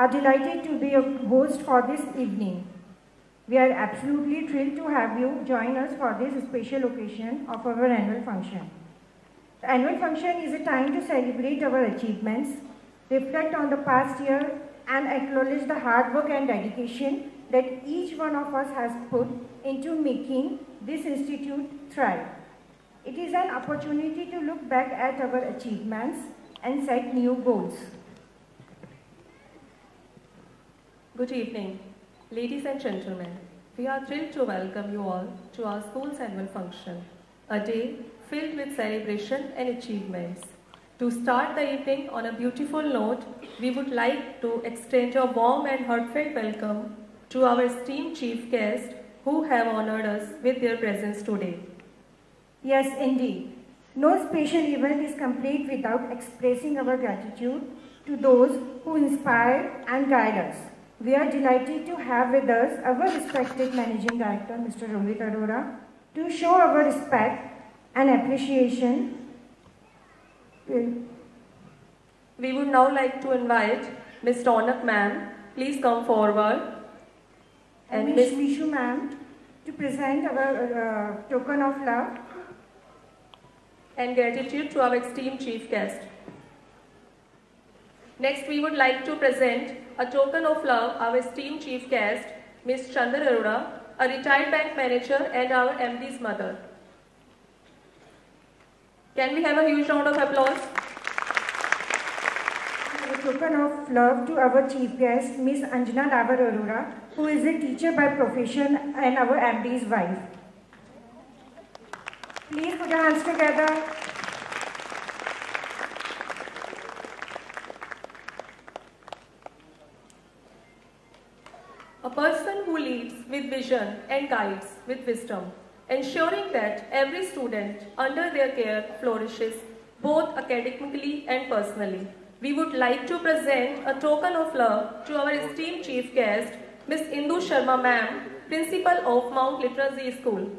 are delighted to be a host for this evening. We are absolutely thrilled to have you join us for this special occasion of our annual function. The annual function is a time to celebrate our achievements, reflect on the past year, and acknowledge the hard work and dedication that each one of us has put into making this institute thrive. It is an opportunity to look back at our achievements and set new goals. Good evening, ladies and gentlemen. We are thrilled to welcome you all to our school's annual function, a day filled with celebration and achievements. To start the evening on a beautiful note, we would like to extend a warm and heartfelt welcome to our esteemed chief guests who have honored us with their presence today. Yes, indeed. No special event is complete without expressing our gratitude to those who inspire and guide us. We are delighted to have with us our respected Managing Director, Mr. Rohit Arora, to show our respect and appreciation. We would now like to invite Ms. Tonak ma'am, please come forward. And Ms. Mishu ma'am to present our token of love and gratitude to our esteemed chief guest. Next, we would like to present a token of love our esteemed chief guest, Ms. Chandra Arora, a retired bank manager and our MD's mother. Can we have a huge round of applause? A token of love to our chief guest, Ms. Anjana Davar Arora, who is a teacher by profession and our MD's wife. Please put your hands together. A person who leads with vision and guides with wisdom, ensuring that every student under their care flourishes both academically and personally. We would like to present a token of love to our esteemed chief guest, Ms. Indu Sharma ma'am, Principal of Mount Literacy School.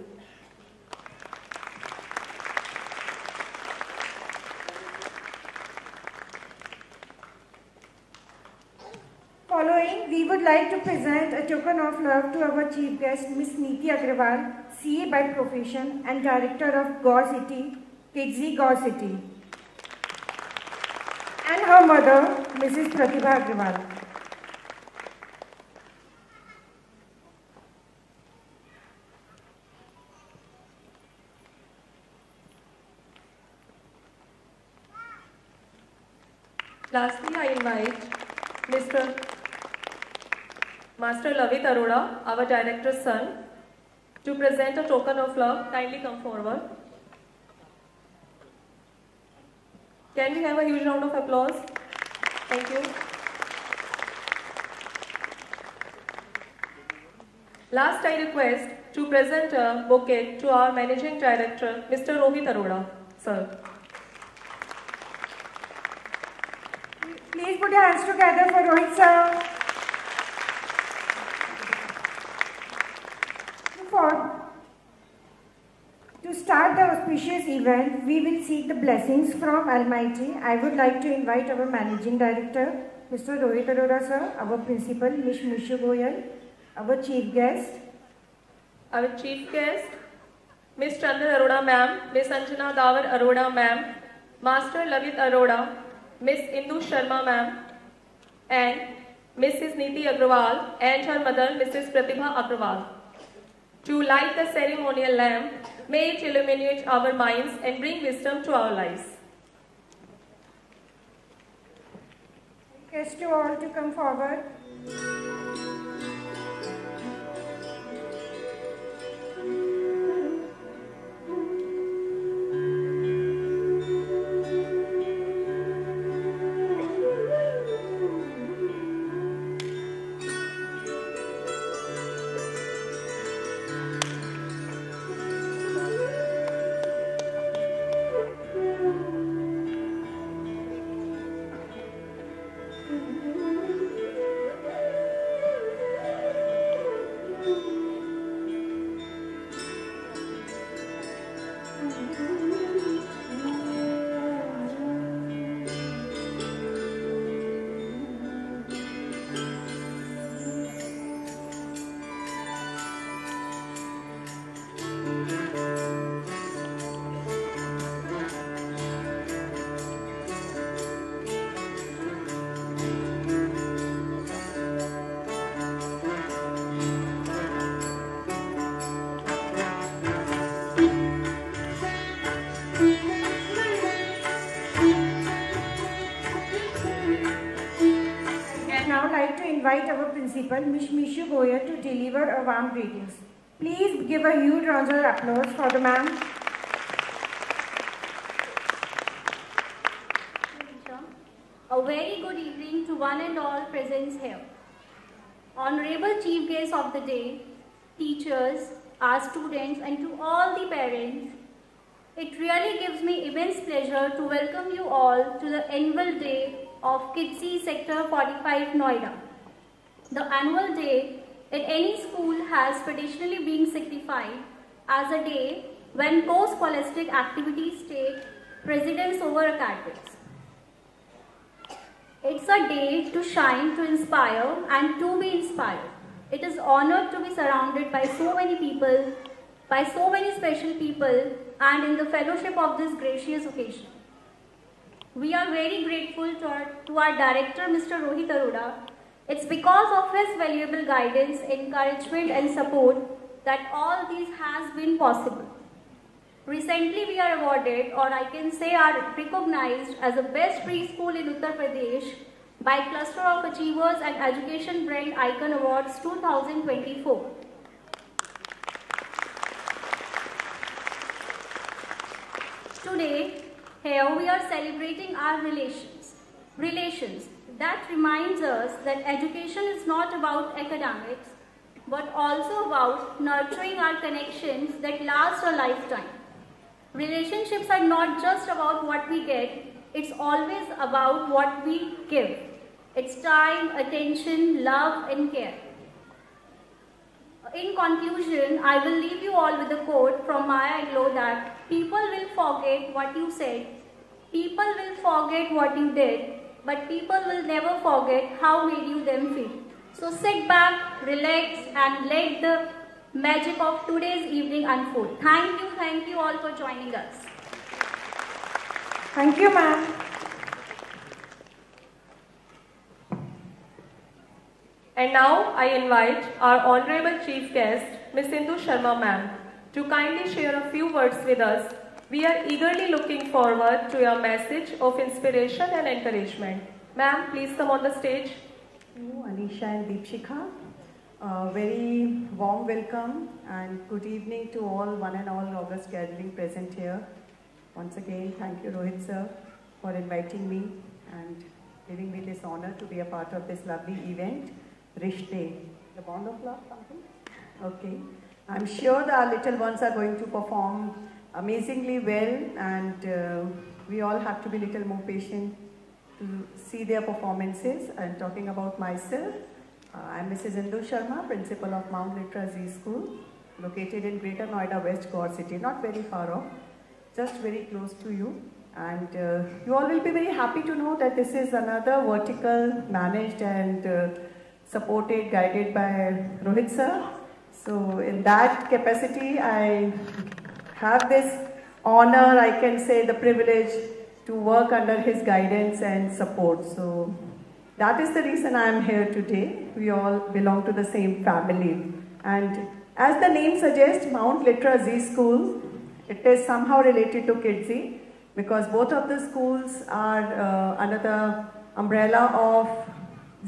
Following, we would like to present a token of love to our chief guest, Ms. Neeti Agrawal, CA by profession and Director of Gaur City, Kidzi Gaur City, and her mother, Mrs. Pratibha Agrawal. Lastly, I invite Mr. Master Lavit Arora, our director's son, to present a token of love. Kindly come forward. Can we have a huge round of applause? Thank you. Last, I request to present a bouquet to our Managing Director, Mr. Rohit Arora, sir. Please put your hands together for Rohit sir. To start the auspicious event, we will seek the blessings from Almighty. I would like to invite our Managing Director, Mr. Rohit Arora sir, our Principal, Ms. Mishu Goyal, our Chief Guest. Our Chief Guest, Ms. Chandra Arora ma'am, Ms. Anjana Davar Arora ma'am, Master Lavit Arora, Ms. Indu Sharma ma'am, and Mrs. Neeti Agrawal and her mother, Mrs. Pratibha Agrawal. To light the ceremonial lamp, may it illuminate our minds and bring wisdom to our lives. Request you all to come forward. now like to invite our principal, Ms. Mishu Goyal, to deliver a warm greetings. Please give a huge round of applause for the ma'am. A very good evening to one and all present here. Honorable Chief Guest of the day, teachers, our students, and to all the parents, it really gives me immense pleasure to welcome you all to the annual day of KIDSI Sector 45 Noida. The annual day in any school has traditionally been signified as a day when co-scholastic activities take precedence over academics. It's a day to shine, to inspire, and to be inspired. It is honored to be surrounded by so many people, by so many special people, and in the fellowship of this gracious occasion. We are very grateful to our director, Mr. Rohit Arora. It's because of his valuable guidance, encouragement, and support that all this has been possible. Recently, we are awarded, or I can say are recognized as the best preschool in Uttar Pradesh by Cluster of Achievers and Education Brand Icon Awards 2024. Today, here we are celebrating our relations. That reminds us that education is not about academics, but also about nurturing our connections that last a lifetime. Relationships are not just about what we get, it's always about what we give. It's time, attention, love, and care. In conclusion, I will leave you all with a quote from Maya Angelou that people will forget what you said, people will forget what you did, but people will never forget how made you them feel. So sit back, relax, and let the magic of today's evening unfold. Thank you all for joining us. Thank you, ma'am. And now I invite our Honorable Chief Guest, Ms. Indu Sharma ma'am, to kindly share a few words with us. We are eagerly looking forward to your message of inspiration and encouragement. Ma'am, please come on the stage. Thank you, Anisha and Deepshikha. Very warm welcome and good evening to all, one and all august gathering present here. Once again, thank you Rohit sir for inviting me and giving me this honor to be a part of this lovely event, Rishte. The bond of love, something? Okay. I'm sure that our little ones are going to perform amazingly well, and we all have to be a little more patient to see their performances. And talking about myself, I'm Mrs. Indu Sharma, Principal of Mount Litra Z School, located in Greater Noida West, Gaur City, not very far off, just very close to you. And you all will be very happy to know that this is another vertical managed and supported, guided by Rohit sir. So in that capacity, I have this honor, I can say the privilege to work under his guidance and support. So that is the reason I am here today. We all belong to the same family. And as the name suggests, Mount Litra Z School, it is somehow related to KIDSI because both of the schools are under the umbrella of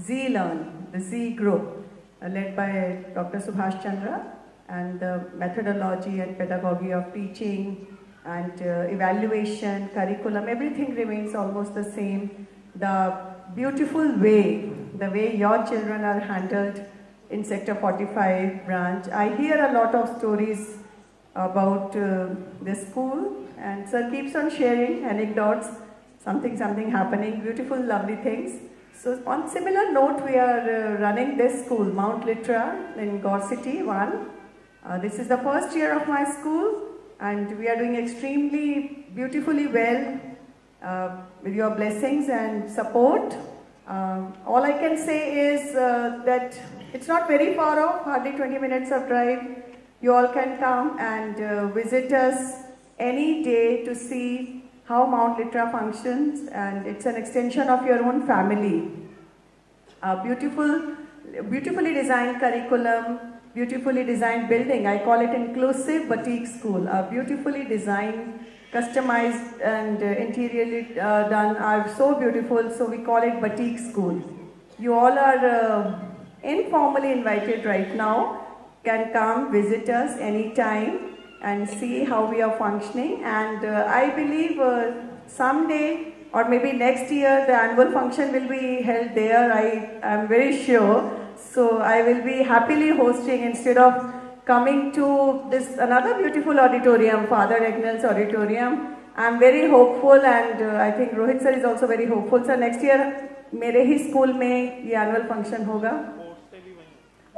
Z Learn, the Z group, led by Dr. Subhash Chandra, and the methodology and pedagogy of teaching and evaluation, curriculum, everything remains almost the same. The beautiful way, the way your children are handled in Sector 45 branch. I hear a lot of stories about this school, and sir keeps on sharing anecdotes, something happening, beautiful, lovely things. So on similar note, we are running this school, Mount Litra in Gaur City 1. This is the first year of my school, and we are doing extremely beautifully well with your blessings and support. All I can say is that it's not very far off, hardly 20 minutes of drive. You all can come and visit us any day to see how Mount Litra functions, and it's an extension of your own family. Beautifully designed curriculum, beautifully designed building. I call it inclusive boutique school. Beautifully designed, customized and interiorly done are so beautiful, so we call it boutique school. You all are informally invited right now. Can come visit us anytime and see how we are functioning. And I believe someday or maybe next year the annual function will be held there. I am very sure. So I will be happily hosting instead of coming to this another beautiful auditorium, Father Egnell's auditorium. I am very hopeful, and I think Rohit sir is also very hopeful. So next year मेरे ही school में ये annual function होगा.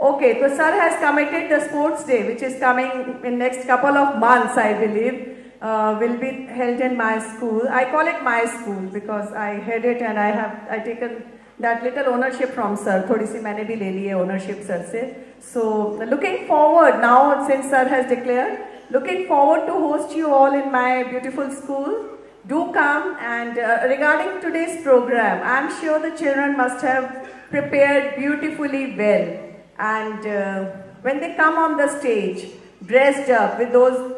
Okay, so sir has committed the sports day, which is coming in next couple of months, I believe, will be held in my school. I call it my school because I head it and I taken that little ownership from sir. थोड़ी सी मैंने भी ले ली है ownership sir से. So looking forward now, since sir has declared, looking forward to host you all in my beautiful school. Do come, and regarding today's program, I am sure the children must have prepared beautifully well. And when they come on the stage, dressed up with those,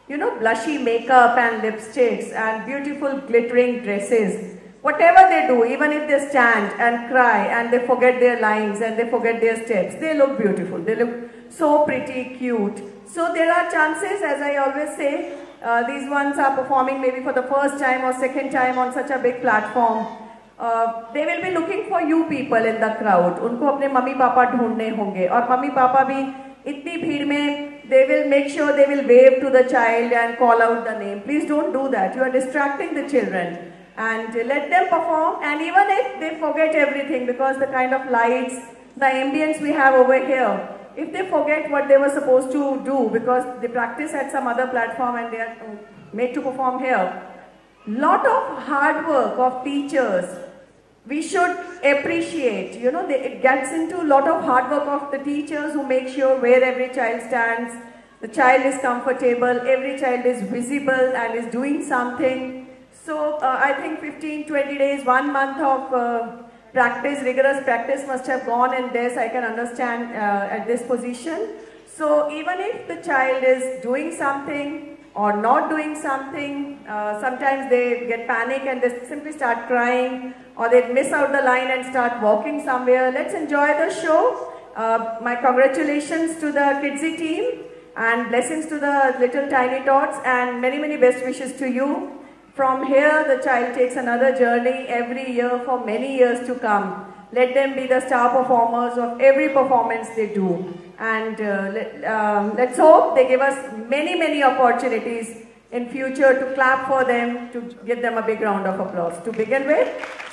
blushy makeup and lipsticks and beautiful glittering dresses, whatever they do, even if they stand and cry and they forget their lines and they forget their steps, they look beautiful. They look so pretty, cute. So there are chances, as I always say, these ones are performing maybe for the first time or second time on such a big platform. They will be looking for you people in the crowd. उनको अपने mummy papa ढूंढने होंगे और mummy papa भी इतनी भीड़ में they will make sure they will wave to the child and call out the name. Please don't do that. You are distracting the children. And let them perform, and even if they forget everything because the kind of lights, the ambience we have over here, if they forget what they were supposed to do because they practice at some other platform and they are made to perform here, lot of hard work of teachers, we should appreciate, it gets into a lot of hard work of the teachers who make sure where every child stands, the child is comfortable, every child is visible and is doing something. So I think 15-20 days, 1 month of practice, rigorous practice must have gone in this, I can understand at this position. So even if the child is doing something or not doing something, sometimes they get panic and they simply start crying, or they miss out the line and start walking somewhere. Let's enjoy the show. My congratulations to the Kidsy team and blessings to the little tiny tots, and many, many best wishes to you. From here, the child takes another journey every year for many years to come. Let them be the star performers of every performance they do. And let's hope they give us many, many opportunities in future to clap for them, to give them a big round of applause. To begin with,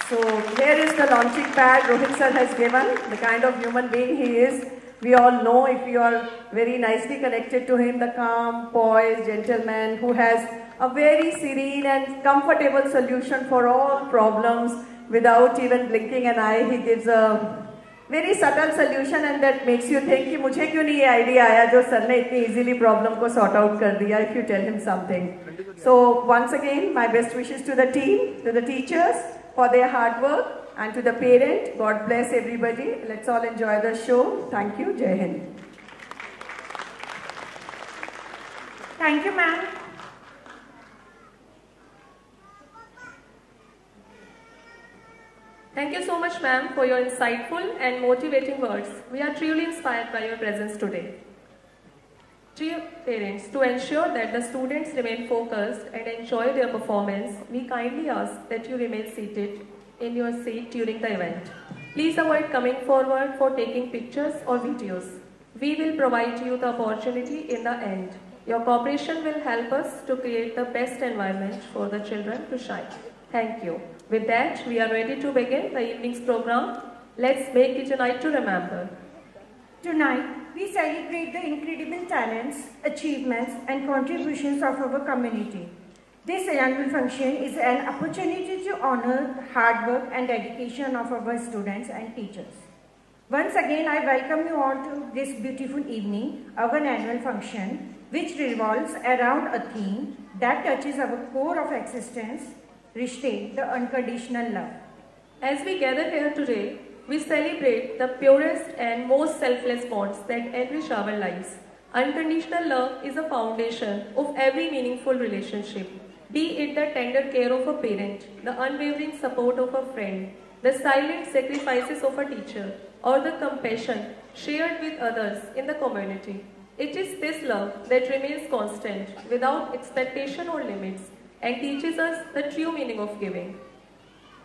so here is the launching pad Rohit sir has given, the kind of human being he is. We all know, if you are very nicely connected to him, the calm, poised gentleman who has a very serene and comfortable solution for all problems without even blinking an eye. He gives a very subtle solution, and that makes you think कि मुझे क्यों नहीं ये idea आया जो sir ने इतनी easily problem को sort out कर दिया, if you tell him something. So once again, my best wishes to the team, to the teachers for their hard work, and to the parent. God bless everybody. Let's all enjoy the show. Thank you. Jai Hind. Thank you, ma'am. Thank you so much, ma'am, for your insightful and motivating words. We are truly inspired by your presence today. Dear parents, to ensure that the students remain focused and enjoy their performance, we kindly ask that you remain seated in your seat during the event. Please avoid coming forward for taking pictures or videos. We will provide you the opportunity in the end. Your cooperation will help us to create the best environment for the children to shine. Thank you. With that, we are ready to begin the evening's program. Let's make it a night to remember. Tonight, we celebrate the incredible talents, achievements, and contributions of our community. This annual function is an opportunity to honor the hard work and dedication of our students and teachers. Once again, I welcome you all to this beautiful evening, our annual function, which revolves around a theme that touches our core of existence, Rishte, the unconditional love. As we gather here today, we celebrate the purest and most selfless bonds that enrich our lives. Unconditional love is a foundation of every meaningful relationship. Be it the tender care of a parent, the unwavering support of a friend, the silent sacrifices of a teacher, or the compassion shared with others in the community. It is this love that remains constant, without expectation or limits, and teaches us the true meaning of giving.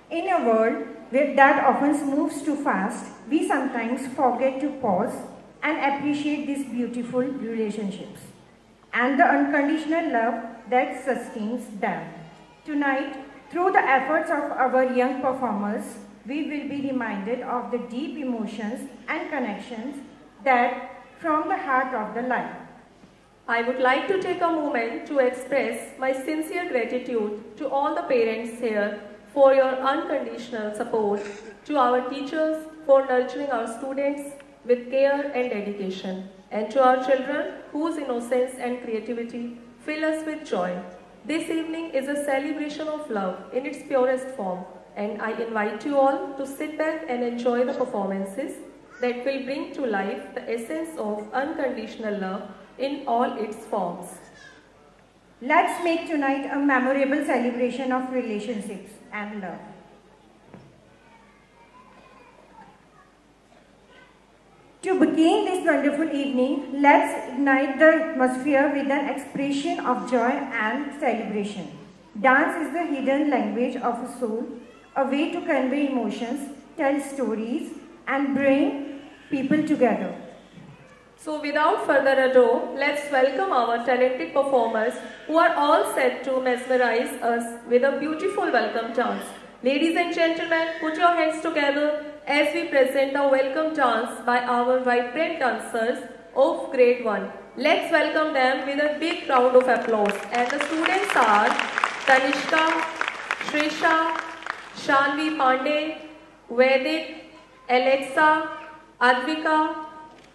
In a world that often moves too fast, we sometimes forget to pause and appreciate these beautiful relationships and the unconditional love that sustains them. Tonight, through the efforts of our young performers, we will be reminded of the deep emotions and connections that from the heart of the life. I would like to take a moment to express my sincere gratitude to all the parents here for your unconditional support, to our teachers for nurturing our students with care and dedication, and to our children whose innocence and creativity fill us with joy. This evening is a celebration of love in its purest form, and I invite you all to sit back and enjoy the performances that will bring to life the essence of unconditional love in all its forms. Let's make tonight a memorable celebration of relationships and love. To begin this wonderful evening, let's ignite the atmosphere with an expression of joy and celebration. Dance is the hidden language of a soul, a way to convey emotions, tell stories, and bring people together. So without further ado, let's welcome our talented performers who are all set to mesmerize us with a beautiful welcome dance. Ladies and gentlemen, put your hands together as we present a welcome dance by our vibrant dancers of grade 1. Let's welcome them with a big round of applause. And the students are Tanishka, Shrisha, Shanvi Pandey, Vedic, Alexa, Advika,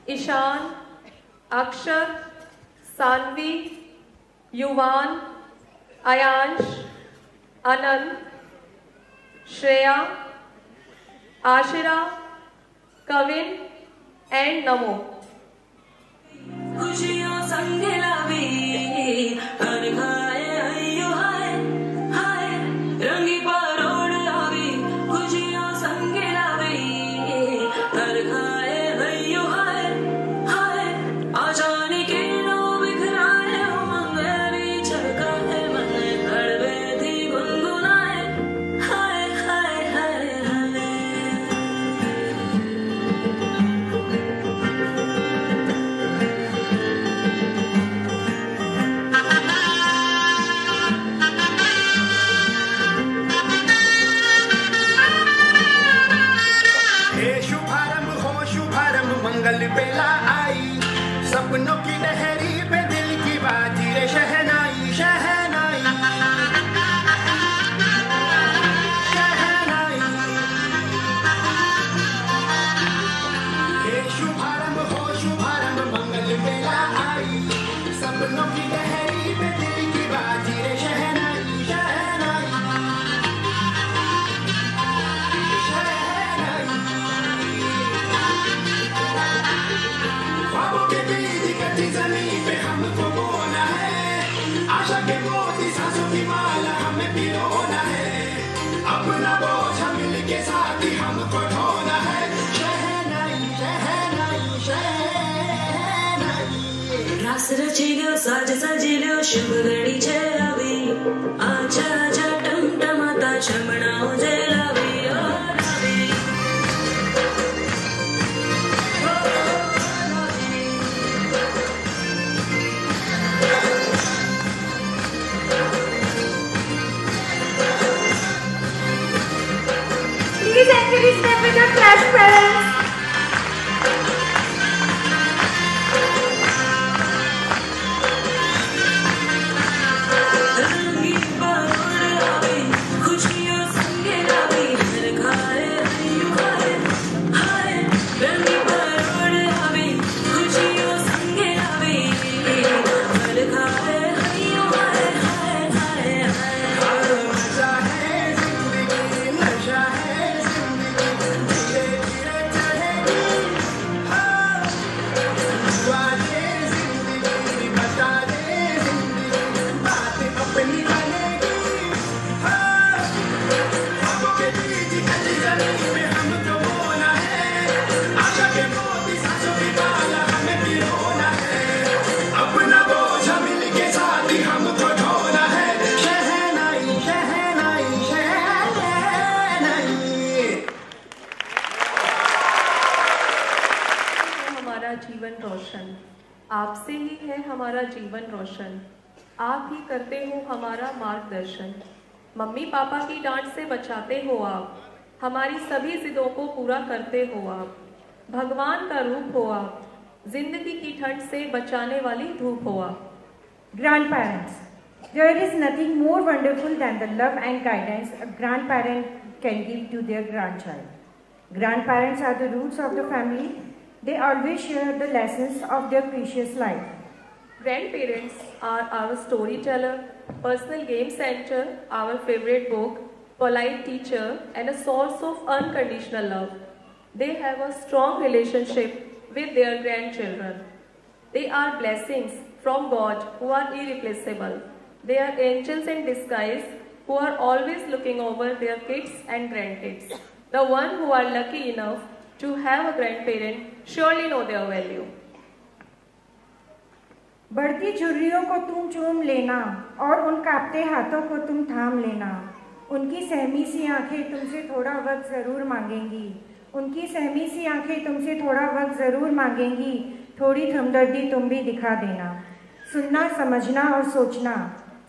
Ishan, Akshar, Sanvi, Yuvan, Ayansh, Anand, Shreya, Ashira, Kavin, and Namo. सपनों की लहरी पे दिल की बाजी रे शहनाई शहनाई शहनाई हे शुभारंभ हो शुभारंभ मंगल बेला आई सपनों की लहरी पे दिल की बाजी रे शहनाई शहनाई शहनाई ख्वाबों के ज़मीन पे हमको बोना है आशा के मोती सांसों की माला हमें पिरोना है अपना बोझ मिल के साथ ही हमको ढोना है शहनाई शहनाई शहनाई रास रचिलो साज सजिलो शुभ घड़ी छे अभी आजा आजा टमटमाता छमणाओ जलावी Please encourage them with your clap parents. जीवन रोशन। आपसे ही है हमारा जीवन रोशन, आप ही करते हो हमारा मार्गदर्शन। मम्मी पापा की डांट से बचाते हो आप, हमारी सभी जिदों को पूरा करते हो आप। भगवान का रूप हो आप, जिंदगी की ठंड से बचाने वाली धूप हो आप। Grandparents. There is nothing more wonderful than the love and guidance a grandparent can give to their grandchild. Grandparents are the roots of the family. They always share the lessons of their precious life. Grandparents are our storyteller, personal game center, our favorite book, polite teacher, and a source of unconditional love. They have a strong relationship with their grandchildren. They are blessings from God who are irreplaceable. They are angels in disguise who are always looking over their kids and grandkids. The one who are lucky enough to have a grandparent surely know their value. बढ़ती झुर्रियों को तुम चूम लेना और उन कांपते हाथों को तुम थाम लेना। उनकी सहमी सी आंखें तुमसे थोड़ा वक्त ज़रूर मांगेंगी। उनकी सहमी सी आंखें तुमसे थोड़ा वक्त ज़रूर मांगेंगी। थोड़ी हमदर्दी तुम भी दिखा देना। सुनना समझना और सोचना,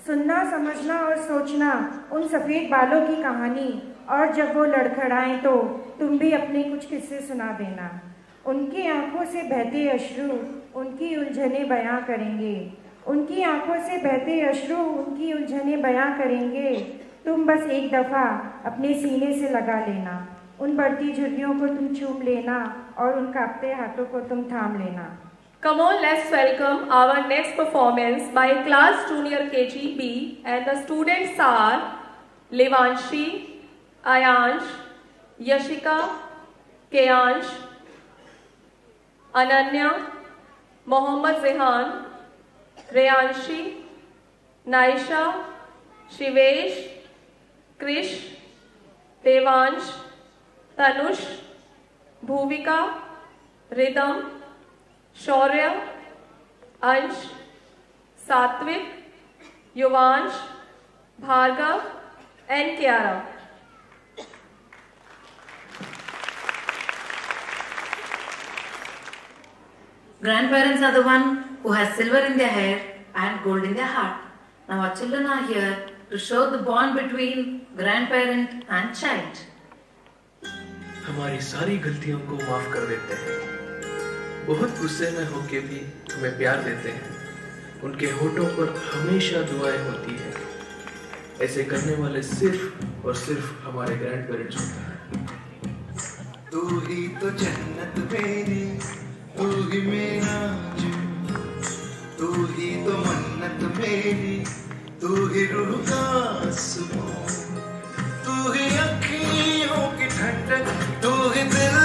सुनना समझना और सोचना उन सफ़ेद बालों की कहानी, और जब वो लड़खड़ाएं तो तुम भी अपने कुछ किस्से सुना देना। उनकी आंखों से बहते अश्रु उनकी उलझने बयां करेंगे। उनकी आंखों से बहते अश्रु उनकी उलझने बयां करेंगे। तुम बस एक दफ़ा अपने सीने से लगा लेना। उन बढ़ती झुर्रियों को तुम चूम लेना और उन कांपते हाथों को तुम थाम लेना। Come on, let's welcome our next performance by class junior KG B, and the students are Levanshi, Ayansh, Yashika, Keyansh, Ananya, Mohammad Zehan, Reyanshi, Naisha, Shivesh, Krish, Devansh, Tanush, Bhuvika, Rhythm, Shaurya, Ansh, Satvik, Yuvansh, Bhargav, and Kiara. Grandparents are the one who has silver in their hair and gold in their heart. Now our children are here to show the bond between grandparent and child. हमारी सारी गलतियों को माफ कर देते हैं, बहुत गुस्से में होके भी हमें प्यार देते हैं। उनके होठों पर हमेशा दुआएं होती है। ऐसे करने वाले सिर्फ और सिर्फ हमारे ग्रैंड पेरेंट्स होते हैं। तू ही तो जन्नत मेरी, तू ही मेरा जुनून, तू ही तो मन्नत मेरी, तू ही रूह का सुकून, तू ही अखियों की ठंडक, तू ही दिल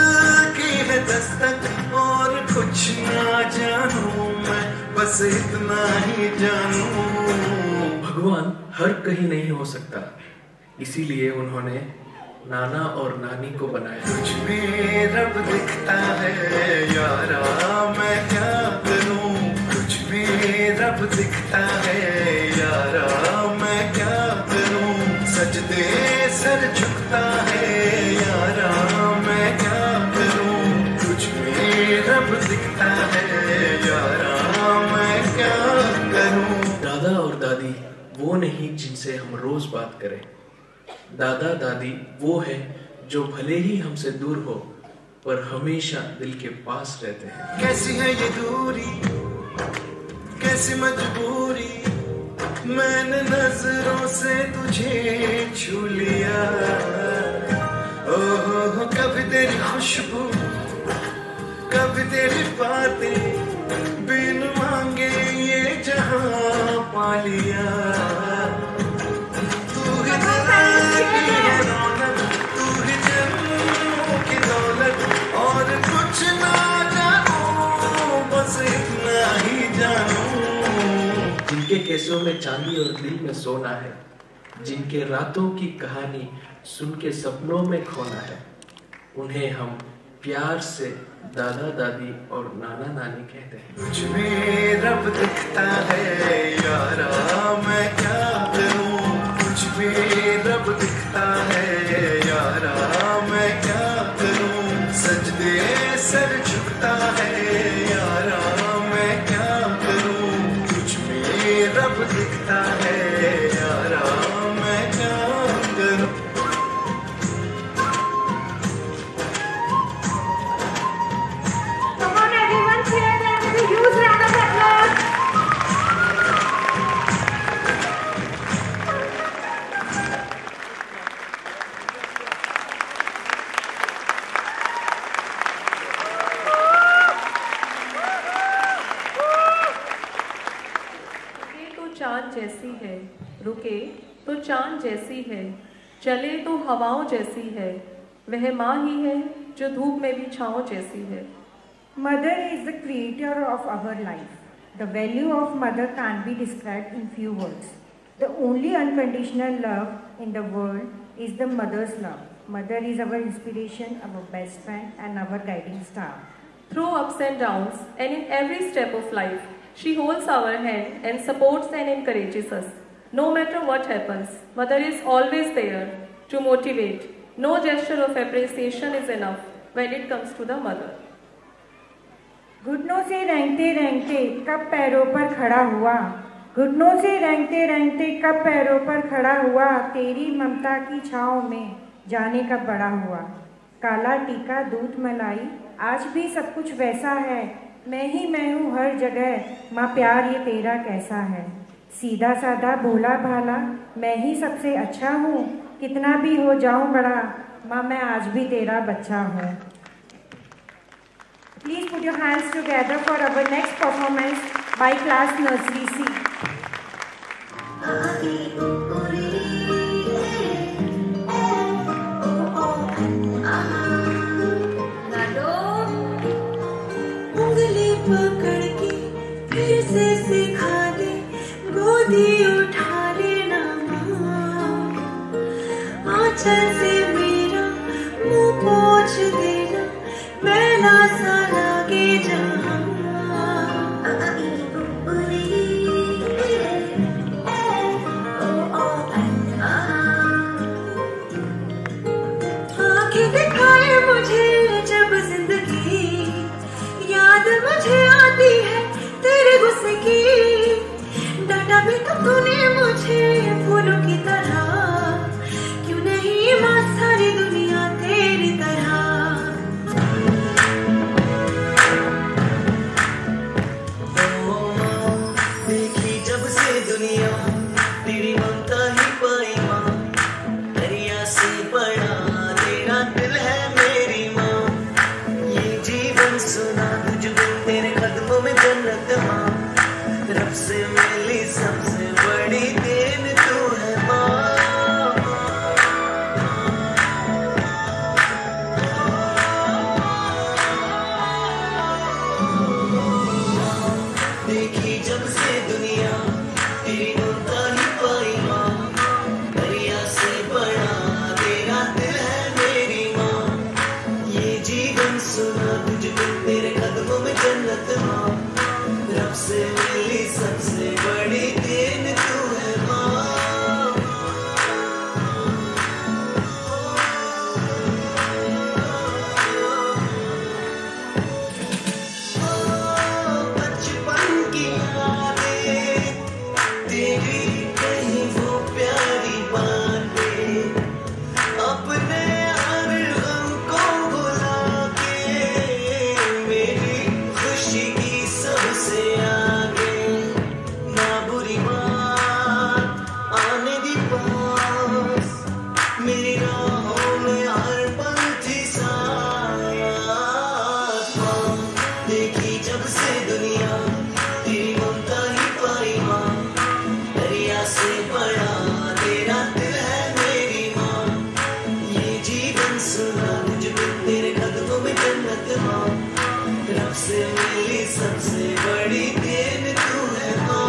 की है दस्तक। और कुछ ना जानूं मैं, बस इतना ही जानूं। भगवान हर कहीं नहीं हो सकता, इसीलिए उन्होंने नाना और नानी को बनाया। तुझ में रब दिखता है यारा, मैं क्या करूं? तुझ में रब दिखता है यारा, मैं क्या करूं? सजदे सर झुकता है यारा, मैं क्या करूं? तुझ में रब दिखता है यारा, मैं क्या करूं? दादा और दादी वो नहीं जिनसे हम रोज बात करें। दादा दादी वो है जो भले ही हमसे दूर हो पर हमेशा दिल के पास रहते हैं। कैसी है ये दूरी, कैसी मजबूरी, मैंने नजरों से तुझे छू लिया। ओह कभी तेरी खुशबू, कभी तेरी बातें, बिन मांगे ये जहां पा लिया। तू ही दिल की है रौनक, तू ही जन्मों की दौलत, और कुछ ना जानूं, बस इतना ही जानूं। जिनके केसों में चांदी और दिल में सोना है, जिनके रातों की कहानी सुन के सपनों में खोना है, उन्हें हम प्यार से दादा दादी और नाना नानी कहते हैं। तुझ में रब दिखता है यारा, मैं क्या करूं? तुझ में रब दिखता है यारा, मैं क्या करूं? सजदे सर झुकता है यारा, जैसी है, रुके तो चांद जैसी है, चले तो हवाओं जैसी है, वह माँ ही है जो धूप में भी छाँव जैसी है। Mother is the creator of our life. The value of mother can't be described in few words. The only unconditional love in the world is the mother's love. Mother is our inspiration, our best friend, and our guiding star. Through ups and downs, and in every step of life, she holds our hand and supports and encourages us. No matter what happens, Mother is always there to motivate. No gesture of appreciation is enough when it comes to the mother. घुटनों से रेंगते रेंगते कब पैरों पर खड़ा हुआ, घुटनों से रेंगते रेंगते कब पैरों पर खड़ा हुआ, तेरी ममता की छाँव में जाने कब बड़ा हुआ। काला टीका दूध मलाई आज भी सब कुछ वैसा है, मैं हूँ हर जगह, माँ प्यार ये तेरा कैसा है। सीधा साधा भोला भाला मैं ही सबसे अच्छा हूँ, कितना भी हो जाऊँ बड़ा, माँ मैं आज भी तेरा बच्चा हूँ। Please put your hands together for our next performance by class nursery C. उंगली पकड़ के फिर से सिखा दे, गोदी उठा लेना माँ, आंचल से मेरा मुंह पोंछ देना, मैला सा लागे जहाँ। आंखें दिखाए मुझे जब जिंदगी, याद मुझे आती है तेरे गुस्से की, डांटा भी तो तूने मुझे फूलों की तरह, क्यों नहीं माँ सारी दुनिया तेरी तरह। देखी जब से दुनिया तेरी ममता ही पाई माँ, दरिया से बड़ा तेरा दिल है मेरी माँ, ये जीवन सुना तुझ बिन तेरे कदमों में जन्नत माँ, रब से मिली सबसे बड़ी देन तू है माँ। देखी जब से दुनिया तेरी ममता ही पाई माँ, दरिया से बड़ा तेरा दिल है मेरी माँ, ये जीवन सुना तुझ बिन तेरे कदमों में जन्नत माँ, रब से मिली सबसे बड़ी देन तू है माँ। बचपन की यादें तेरी कहीं वो प्यारी बातें, अपने हर गम को भुला के मेरी खुशी की सबसे आगे, ना बुरी बात आने दी पास, मेरी राहों में हर पल थी साथ माँ। देखी जब से दुनिया तेरी ममता ही पाई माँ, दरिया से बड़ा तेरा दिल है मेरी माँ, ये जीवन सुना तुझ बिन तेरे कदमों में जन्नत माँ, रब से मिली सबसे बड़ी देन तू है माँ।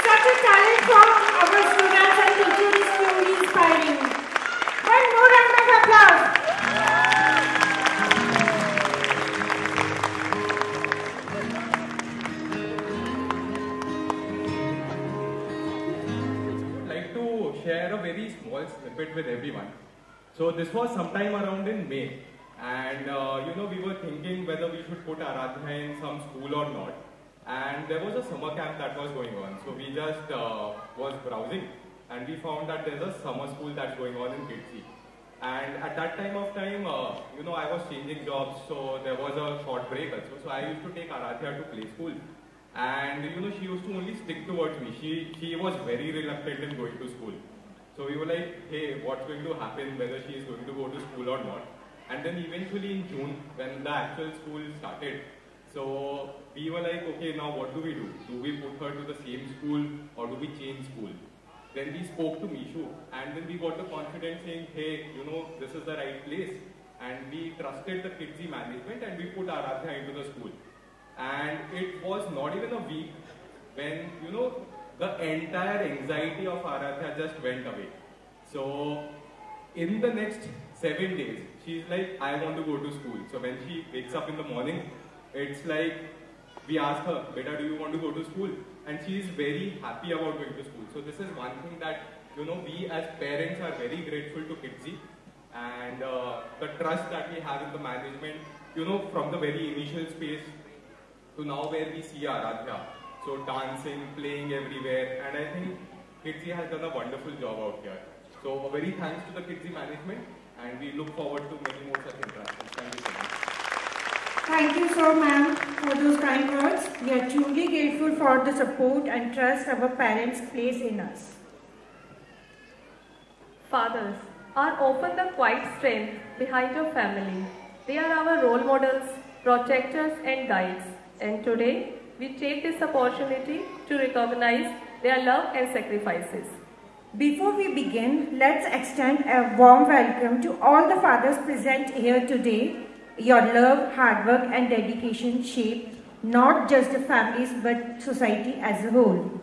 Such a talent from our students and teachers is truly inspiring. One more round of applause. Like to share a very small snippet with everyone. So this was sometime around in May, and we were thinking whether we should put Aradhya in some school or not. And there was a summer camp that was going on, so we just was browsing, and we found that there's a summer school that's going on in Kitsi. And at that time, I was changing jobs, so there was a short break also. So I used to take Aradhya to play school. And you know, she used to only stick towards me. She was very reluctant in going to school. So we were like, hey, what's going to happen, whether she is going to go to school or not. And then eventually in June, when the actual school started, so we were like, okay, now what do we do? Do we put her to the same school or do we change school? Then we spoke to Mishu, and then we got the confidence saying, hey, you know, this is the right place. And we trusted the Kidsy management and we put Aradhya into the school. And it was not even a week when, you know, the entire anxiety of Aradhya just went away. So in the next 7 days, she's like, I want to go to school. So when she wakes up in the morning, it's like, we ask her, beta, do you want to go to school? And she is very happy about going to school. So this is one thing that, you know, we as parents are very grateful to Kidsy. And the trust that we have in the management, you know, from the very initial space to now where we see Aradhya. So dancing, playing everywhere, and I think Kidsy has done a wonderful job out here. So a very thanks to the Kidsy management, and we look forward to many more such interactions. Thank you so much. Thank you so ma'am for those kind words. We are truly grateful for the support and trust our parents place in us. Fathers are often the quiet strength behind your family. They are our role models, protectors and guides. And today, we take this opportunity to recognize their love and sacrifices. Before we begin, let's extend a warm welcome to all the fathers present here today. Your love, hard work and dedication shape not just the families but society as a whole.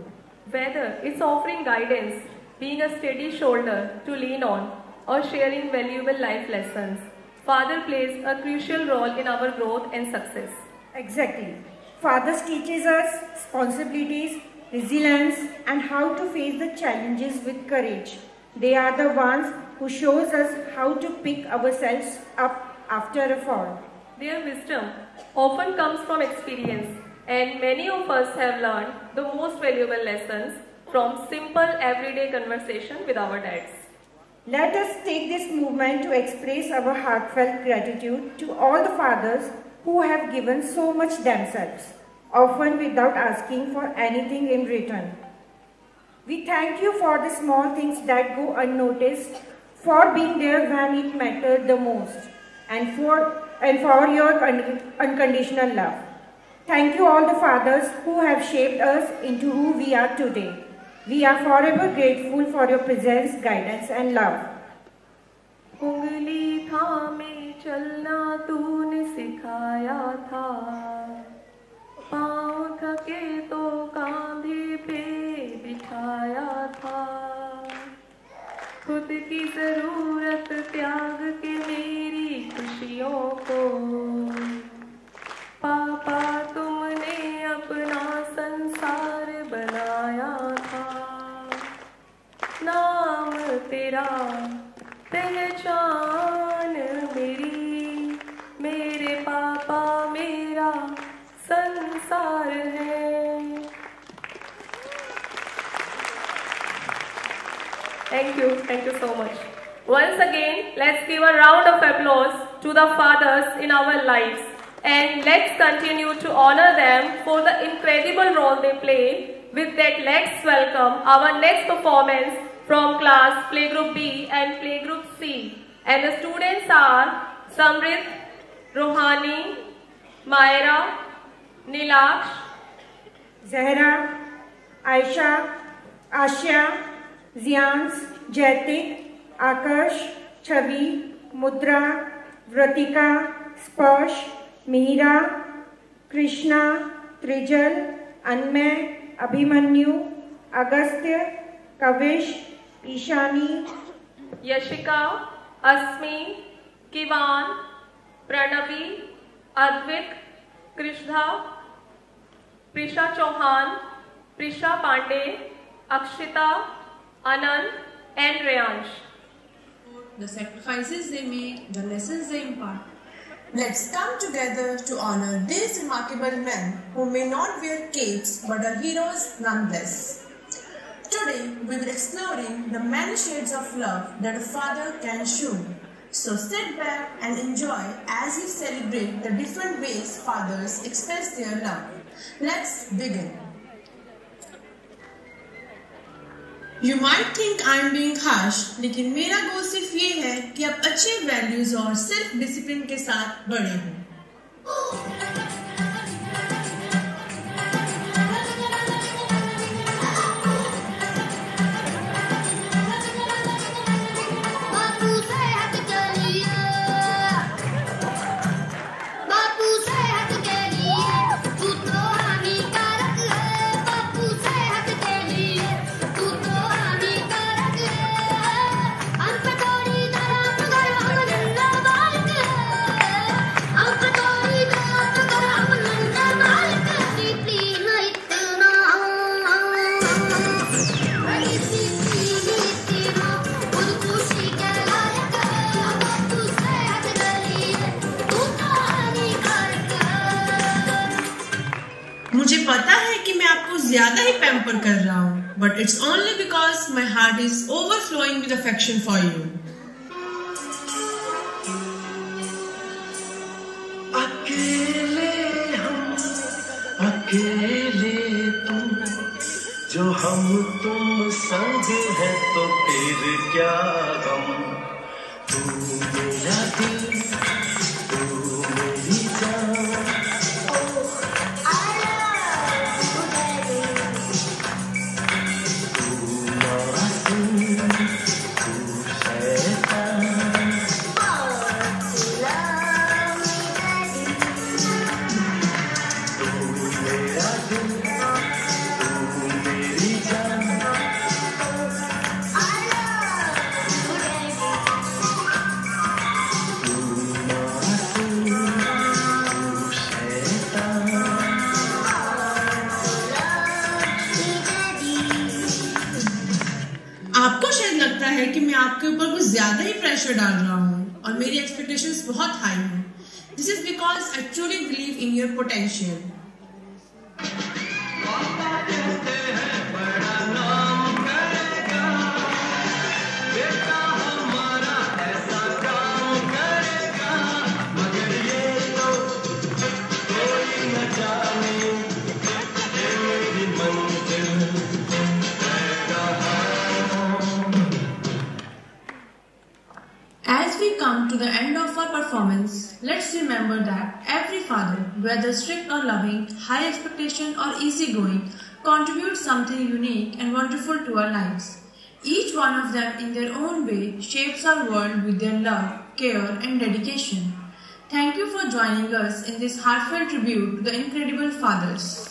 Whether it's offering guidance, being a steady shoulder to lean on, or sharing valuable life lessons, father plays a crucial role in our growth and success. Exactly. Fathers teaches us responsibilities, resilience and how to face the challenges with courage. They are the ones who shows us how to pick ourselves up after a fall. Their wisdom often comes from experience, and many of us have learned the most valuable lessons from simple everyday conversation with our dads. Let us take this movement to express our heartfelt gratitude to all the fathers who have given so much themselves, often without asking for anything in return. We thank you for the small things that go unnoticed, for being there when it mattered the most, and for your unconditional love. Thank you all the fathers who have shaped us into who we are today. We are forever grateful for your presence, guidance and love. उंगली थामे चलना तूने सिखाया था, पाँव थके तो कांधे पे बिठाया था, खुद की जरूरत त्याग के मेरी खुशियों को, पापा तुमने अपना संसार बनाया था, नाम तेरा पहचान मेरी, मेरे पापा मेरा संसार है. Thank you so much. Once again, let's give a round of applause to the fathers in our lives, and let's continue to honor them for the incredible role they play. With that, let's welcome our next performance from class Playgroup B and Playgroup C. And the students are Samrit, Rohani, Myra, Nilaksh, Zahra, Aisha, Ashya, Zians, Jaitik, Akash, Chavi, Mudra, Vratika, Sparsh, Mihira, Krishna, Trijal, Anmay, Abhimanyu, Agastya, Kavish, Ishani, Yashika, Asmi, Kivan, Pranavi, Advik, Krishna, Prisha Chauhan, Prisha Pandey, Akshita, Anand and Rayansh. The sacrifices they made, the lessons they impart. Let's come together to honor these remarkable men who may not wear capes but are heroes nonetheless. Today we will be exploring the many shades of love that a father can show. So sit back and enjoy as we celebrate the different ways fathers express their love. Let's begin. You might think I'm being harsh, लेकिन मेरा गोल सिर्फ ये है कि आप अच्छे values और self discipline के साथ बड़े हों। मुझे पता है कि मैं आपको ज्यादा ही पैम्पर कर रहा हूँ, but it's only because my heart is overflowing with affection for you. अकेले हम, अकेले तुम, जो हम तुम संग है तो फिर क्या गम। तू मेरा दिल, तू मेरी जान, आपको शायद लगता है कि मैं आपके ऊपर कुछ ज्यादा ही प्रेशर डाल रहा हूँ और मेरी एक्सपेक्टेशंस बहुत हाई हैं। This is because I truly believe in your potential. As we come to the end of our performance, let's remember that every father, whether strict or loving, high expectation or easygoing, contributes something unique and wonderful to our lives. Each one of them in their own way shapes our world with their love, care and dedication. Thank you for joining us in this heartfelt tribute to the incredible fathers.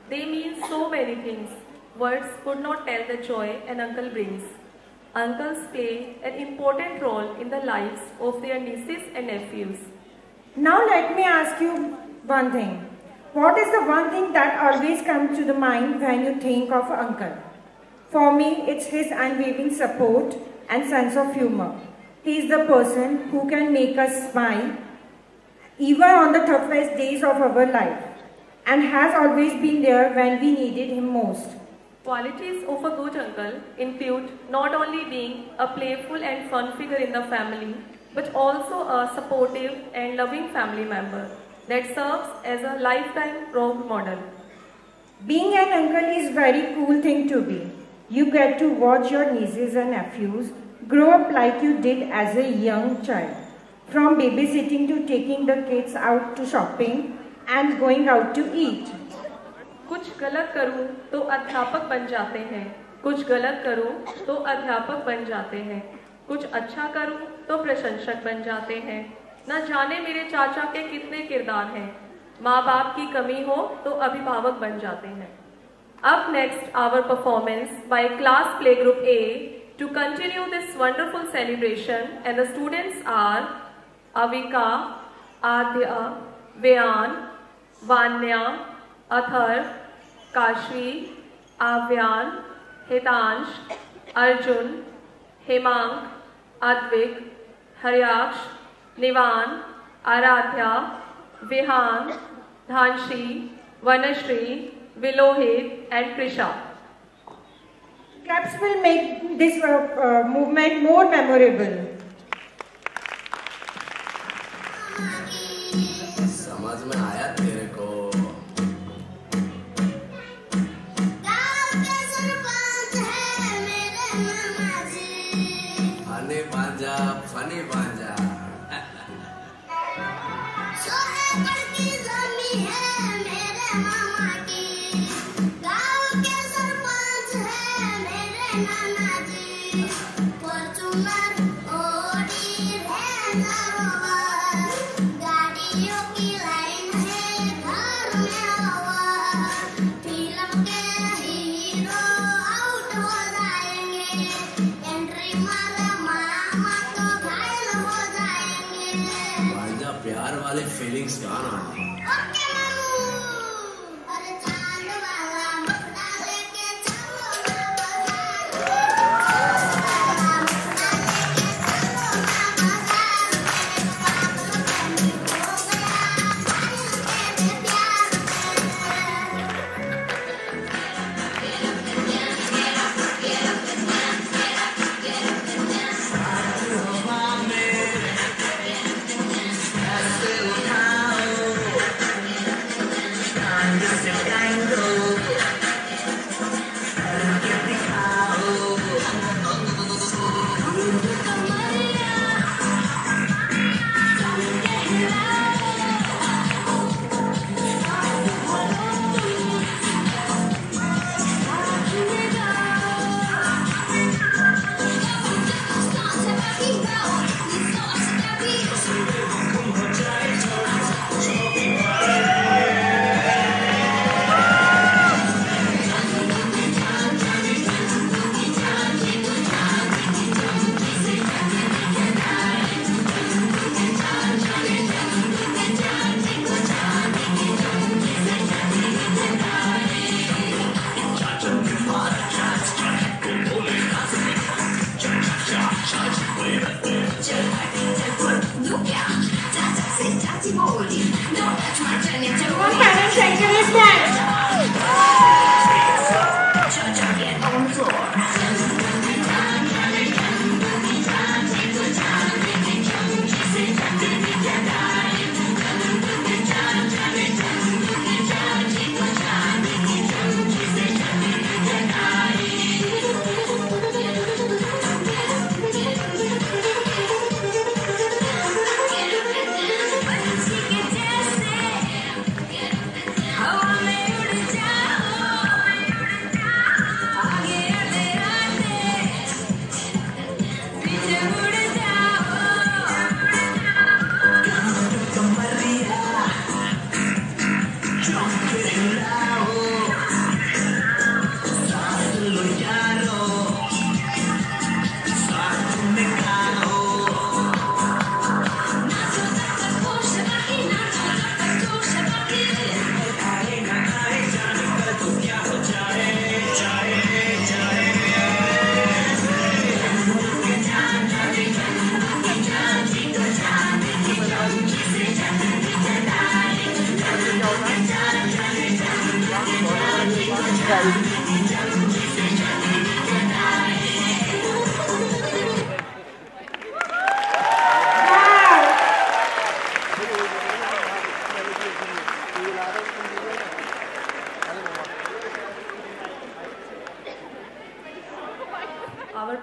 They mean so many things. Words could not tell the joy an uncle brings. Uncles play an important role in the lives of their nieces and nephews. Now let me ask you one thing. What is the one thing that always comes to the mind when you think of uncle? For me, it's his unwavering support and sense of humor. He is the person who can make us smile even on the toughest days of our life, and has always been there when we needed him most. Qualities of a good uncle include not only being a playful and fun figure in the family, but also a supportive and loving family member that serves as a lifetime role model. Being an uncle is a very cool thing to be. You get to watch your nieces and nephews grow up like you did as a young child. From babysitting to taking the kids out to shopping and going out to eat. कुछ गलत करूं तो अध्यापक बन जाते हैं, कुछ गलत करूं तो अध्यापक बन जाते हैं, कुछ अच्छा करूं तो प्रशंसक बन जाते हैं। न जाने मेरे चाचा के कितने किरदार हैं। माँ बाप की कमी हो तो अभिभावक बन जाते हैं। Up next, our performance by class playgroup A to continue this wonderful celebration, and the students are Avika, Adya, Vyan, Vanya, Athar, Kashvi, Avyan, Hitansh, Arjun, Hemang, Advik, Haryaksh, Nivan, Aradhya, Vihan, Dhanshi, Vanashri, Vilohit and Krisha. Claps will make this movement more memorable. समझ में आया तेरे को? Funny भांजा वाले feelings गाना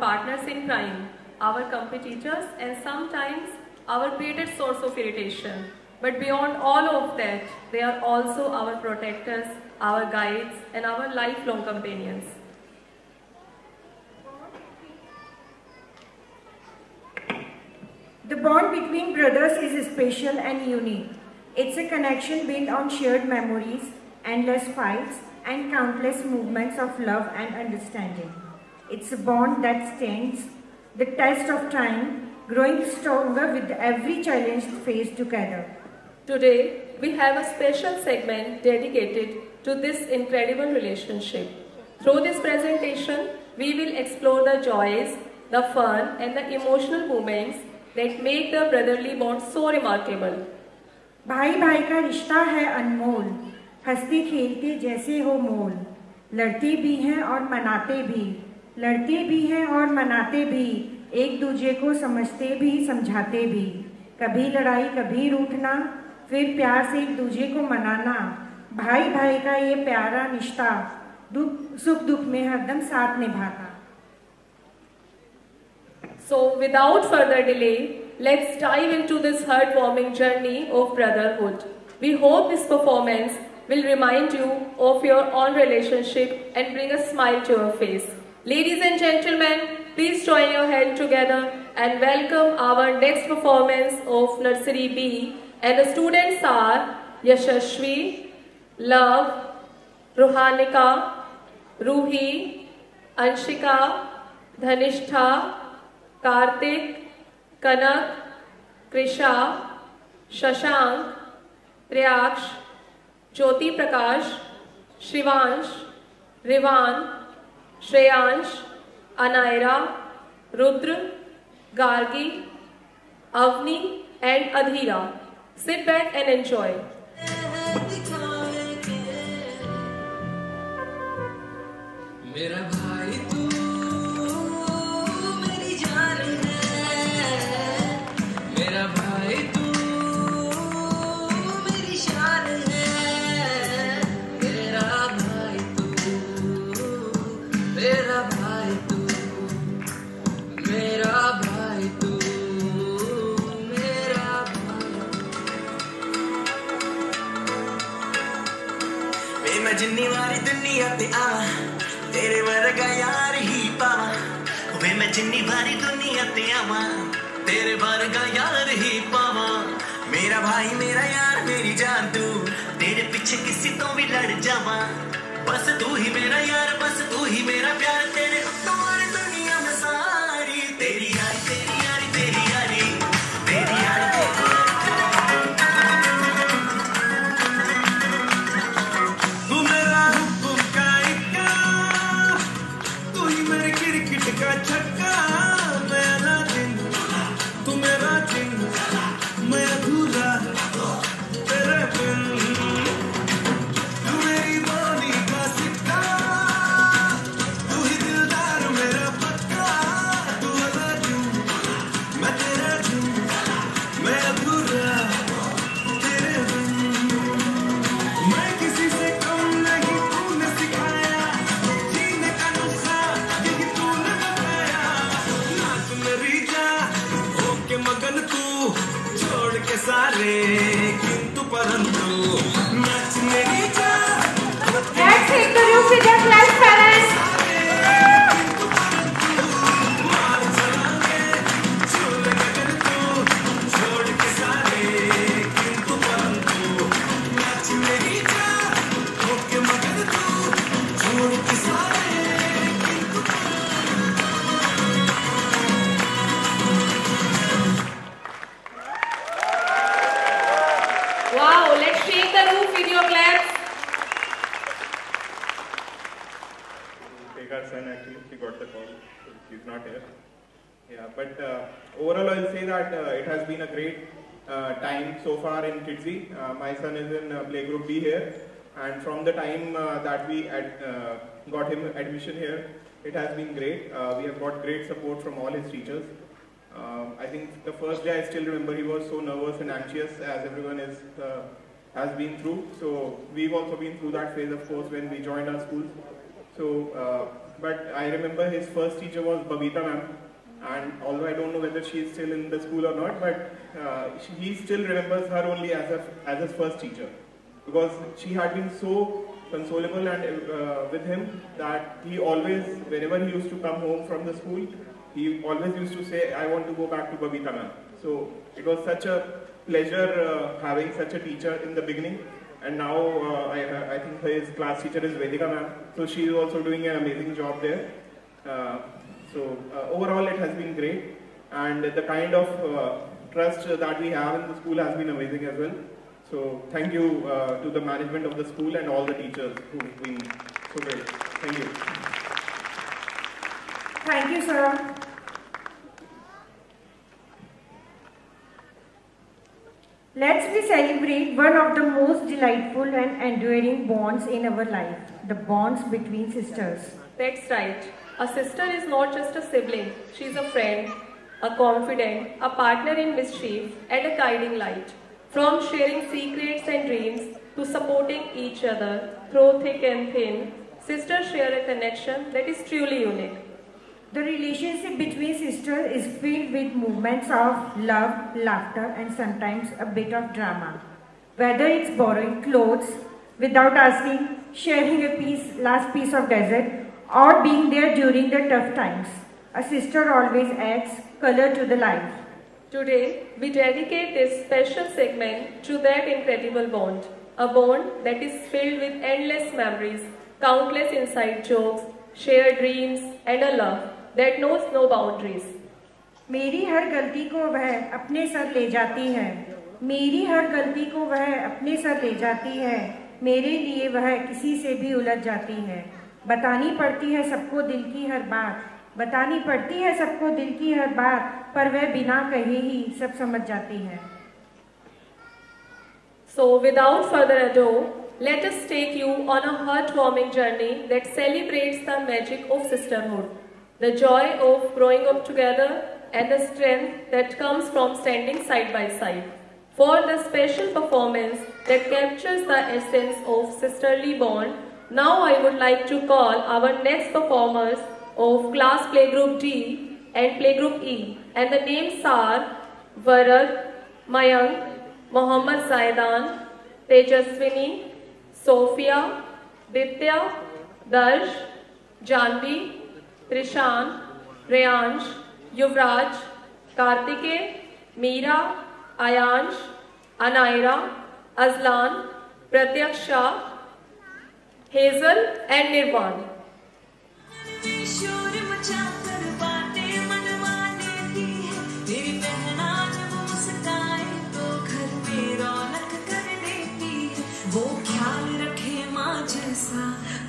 partners in crime, our competitors, and sometimes our greatest source of irritation. But beyond all of that, they are also our protectors, our guides, and our lifelong companions. The bond between brothers is special and unique. It's a connection built on shared memories, endless fights, and countless movements of love and understanding. It's a bond that stands the test of time, growing stronger with every challenge faced together. Today, we have a special segment dedicated to this incredible relationship. Through this presentation, we will explore the joys, the fun, and the emotional moments that make the brotherly bond so remarkable. भाई भाई का रिश्ता है अनमोल, हंसते खेलते जैसे हो मोल, लड़ते भी हैं और मनाते भी, लड़ते भी हैं और मनाते भी, एक दूसरे को समझते भी समझाते भी, कभी लड़ाई कभी रूठना, फिर प्यार से एक दूसरे को मनाना, भाई भाई का ये प्यारा रिश्ता सुख दुख में हरदम साथ निभाता. So, without further delay, let's dive into this heartwarming journey of brotherhood. We hope this performance will remind you of your own relationship and bring a smile to your face. Ladies and gentlemen, please join your hands together and welcome our next performance of Nursery B. And the students are Yashashvi, Love, Ruhanika, Ruhi, Anshika, Dhanishtha, Kartik, Kanak, Krisha, Shashank, Priyaksh, Jyoti Prakash, Shivansh, Rivan, Shreyansh, Anaira, Rudra, Gargi, Avni and Adhira. Sit back and enjoy. मेरा भाई तू मेरी जान है, मेरा भाई तू मेरी शान है, मेरा भाई तू, मेरा भाई तू, मेरा भाई तू, मेरा भाई. मैं जिन्नी वारी दुनिया ते आवा तेरे वर्गा यार ही पावा, वे मैं जिन्नी भारी दुनिया ते आवा तेरे वर्गा यार ही पावा. मेरा भाई मेरा यार मेरी जान तू, तेरे पीछे किसी तो भी लड़ जावा, बस तू ही मेरा यार, बस तू ही मेरा प्यार, तेरे तुम्हारी दुनिया में सारी तेरी यारी तेरी यारी तेरी यारी तेरी यारी. तू मेरा हुक्म का इक्का, तू ही मेरे क्रिकेट का छक्का, मैं अलादीन तू मेरा किंग, मैं अधूरा तेरे बिन, तू मेरी बोली का सिक्का, तू ही दिलदार मेरा पक्का, तू अलादीन मैं तेरा किंग, मैं अधूरा तेरे बिन. मैं किसी से कम नहीं, तूने सिखाया जीने का नुस्खा, यही तूने बताया, ना तू मेरी जा होके मगन तू, छोड़ के सारे किंतु परंतु, नाच मेरी जा. Let's take the room with your class parents. मार चलांगे छोड़ मगन तू, छोड़ के सारे किंतु परंतु, नाच मेरी जा होके मगन तू, छोड़ के सारे किंतु Wow, let's shake the roof with your claps. Take our son, actually, he got the call. He's not here. Yeah, but overall, I'll say that it has been a great time so far in Kidsy. My son is in playgroup B here, and from the time that we got him admission here, it has been great. We have got great support from all his teachers. I think the first day I still remember he was so nervous and anxious, as everyone has been through. So we've also been through that phase, of course, when we joined our schools. So but I remember his first teacher was Babita ma'am, and although I don't know whether she is still in the school or not, but he still remembers her only as his first teacher, because she had been so consolable and with him that he always, whenever he used to come home from the school, he always used to say, I want to go back to Babita ma'am. So it was such a pleasure having such a teacher in the beginning, and now I think his class teacher is Vedika ma'am, so she is also doing an amazing job there. So overall it has been great, and the kind of trust that we have in the school has been amazing as well. So thank you to the management of the school and all the teachers who have been so great. Thank you. Thank you, sir. Let's we celebrate one of the most delightful and enduring bonds in our life, the bonds between sisters. That's right. A sister is not just a sibling, she is a friend, a confidant, a partner in mischief, and a guiding light. From sharing secrets and dreams to supporting each other through thick and thin, sisters share a connection that is truly unique. The relationship between sisters is filled with moments of love, laughter, and sometimes a bit of drama. Whether it's borrowing clothes without asking, sharing a last piece of dessert, or being there during the tough times, a sister always adds color to the life. Today, we dedicate this special segment to that incredible bond, a bond that is filled with endless memories, countless inside jokes, shared dreams, and a love that knows no boundaries. मेरी हर गलती को वह अपने sir ले जाती है, मेरी हर गलती को वह अपने सर ले जाती है, मेरे लिए वह किसी से भी उलझ जाती है, बतानी पड़ती है सबको दिल की हर बात, बतानी पड़ती है सबको दिल की हर बात, पर वह बिना कहे ही सब समझ जाती है. So without further ado, let us take you on a heartwarming journey that celebrates the magic of sisterhood, the joy of growing up together, and the strength that comes from standing side by side. For the special performance that captures the essence of sisterly bond, now I would like to call our next performers of Class Playgroup D and Playgroup E, and the names are Varad, Mayank, Mohammad Zaidan, Tejaswini, Sophia, Ditya, Darsh, Janvi, Trishan, Reyansh, Yuvraj, Kartike, Meera, Ayansh, Anaira, Azlan, Pratyaksha, Hazel and Nirvan.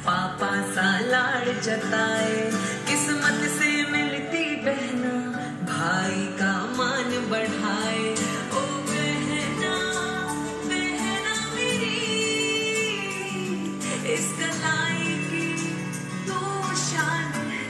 पापा सा लाड़ जताए, किस्मत से मिलती बहना, भाई का मान बढ़ाए. ओ बहना, बहना मेरी, इस कलाई की तो शान है.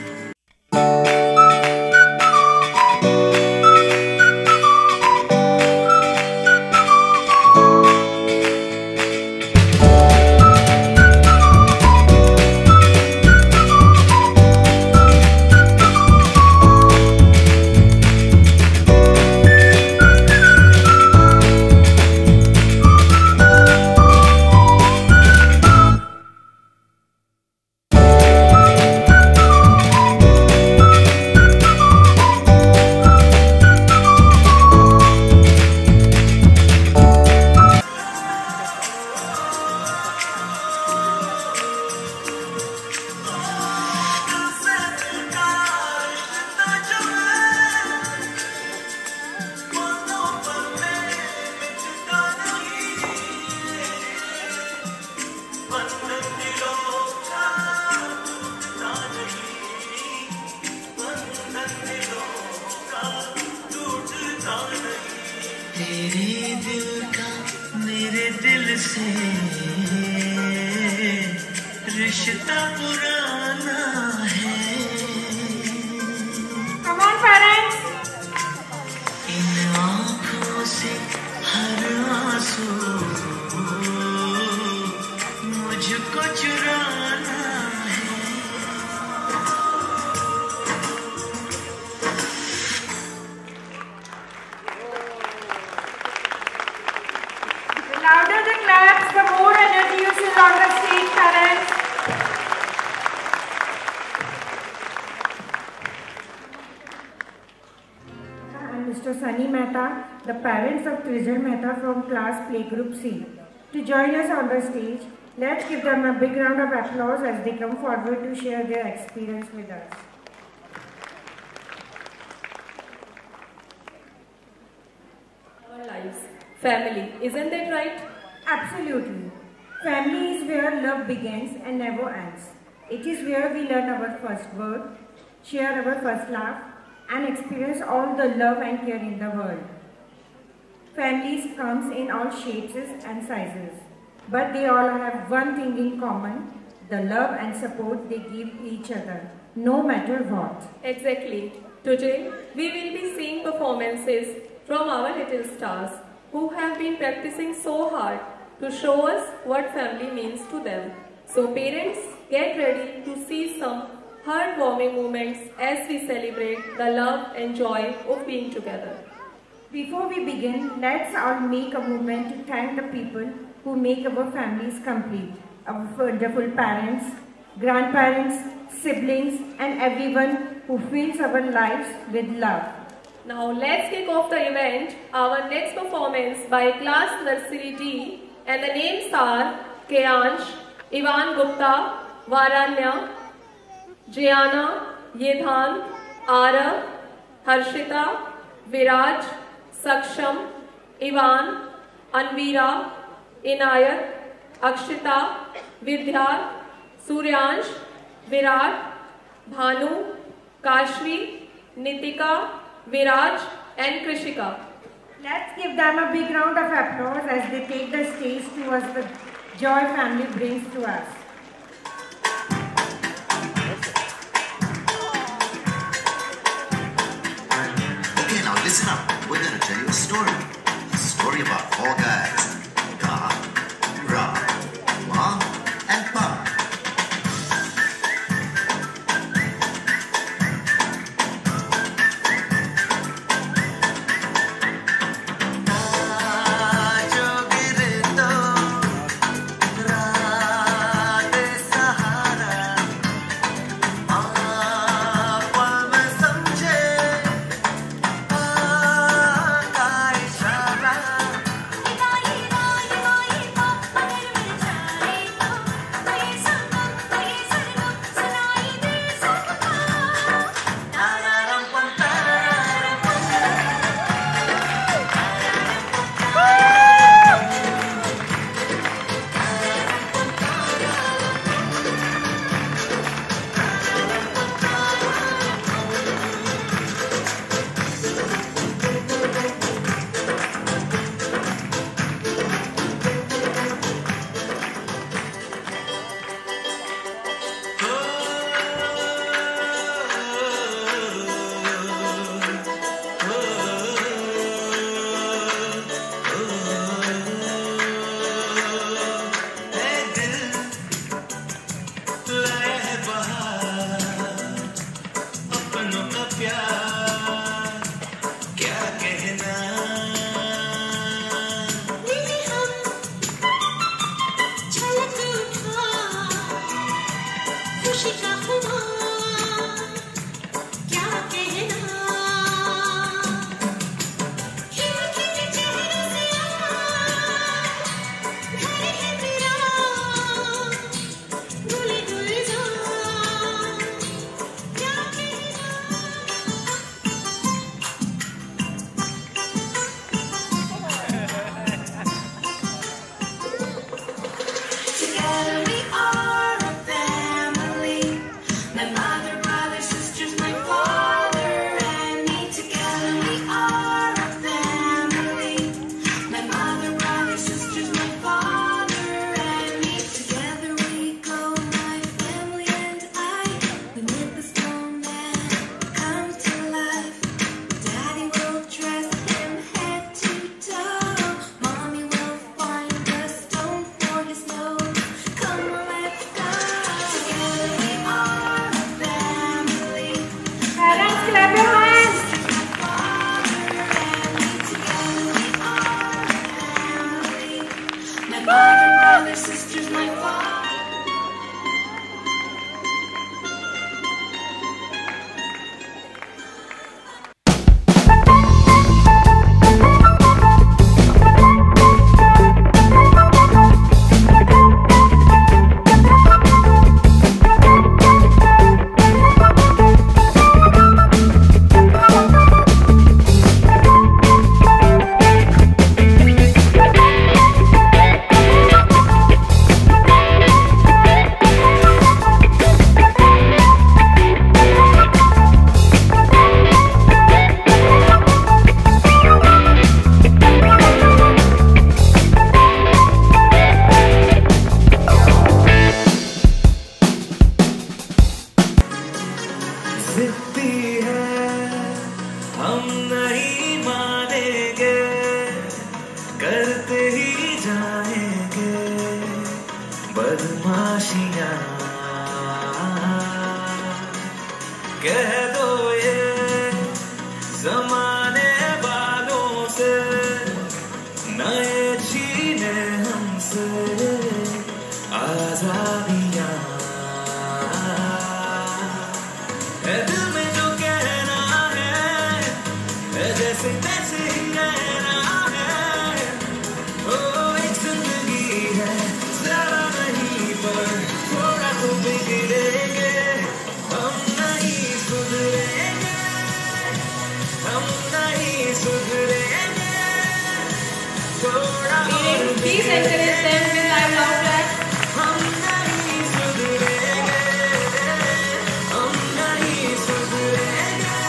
रिश्ता पुराना है. Come on, parents. इन आँखों से हर आंसू मुझको चुराना है. Louder the claps, the more energy you feel on the stage, parents. And Mr. Sunny Mehta, the parents of Trijal Mehta from class playgroup C, to join us on the stage. Let's give them a big round of applause as they come forward to share their experience with us. Our lives, family, isn't that right? Absolutely. Family is where love begins and never ends. It is where we learn our first word, share our first laugh, and experience all the love and care in the world. Families comes in all shapes and sizes, but they all have one thing in common, the love and support they give each other, no matter what. Exactly. Today, we will be seeing performances from our little stars who have been practicing so hard to show us what family means to them. So parents, get ready to see some heartwarming moments as we celebrate the love and joy of being together. Before we begin, let's all make a moment to thank the people who make our families complete. Our wonderful parents, grandparents, siblings, and everyone who fills our lives with love. Now let's kick off the event. Our next performance by class nursery D, and the names are Keansh, Ivan Gupta, Varanya, Jiana, Yedhan, Arav, Harshita, Viraj, Saksham, Ivan, Anvira, Inayat, Akshita, Vidya, Suryansh, Virat, Bhanu, Kashvi, Nitika, Viraj and Krishika. Let's give them a big round of applause as they take the stage towards the joy family brings to us. Okay, now listen up. We're going to tell you a story. A story about four guys. Ka, Ra, Ma, and Pa. Bye. My brother, sisters, my father. कह दो ये जमाने वालों से नए छीने हमसे आजादियां है दिल में जो कहना है जैसे तैसे ही रहना है ओ एक जिंदगी है ज्यादा नहीं पर थोड़ा तो बिगड़ेंगे हम नहीं सुधरेंगे थोड़ा Please encourage them with live loud claps. हम नहीं सुधरेंगे हम नहीं सुधरेंगे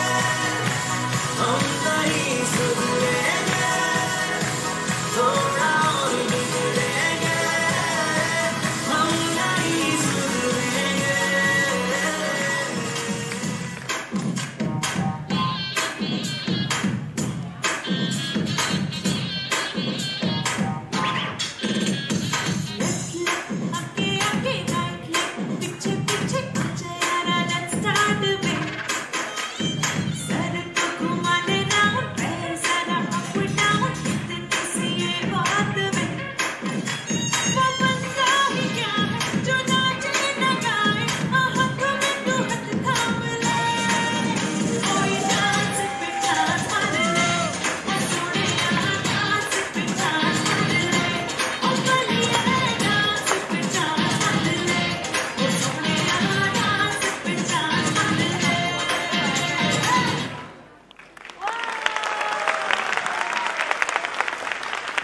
हम नहीं सुधरेंगे थोड़ा और बिगड़ेंगे हम नहीं सुधरेंगे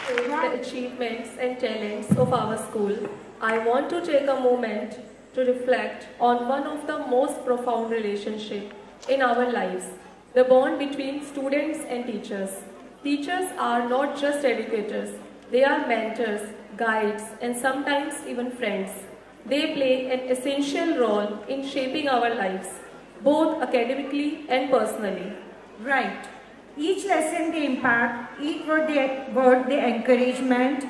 The achievements and talents of our school, I want to take a moment to reflect on one of the most profound relationships in our lives, the bond between students and teachers. Teachers are not just educators, they are mentors, guides, and sometimes even friends. They play an essential role in shaping our lives, both academically and personally. Right. Each lesson they impact, each word they encouragement,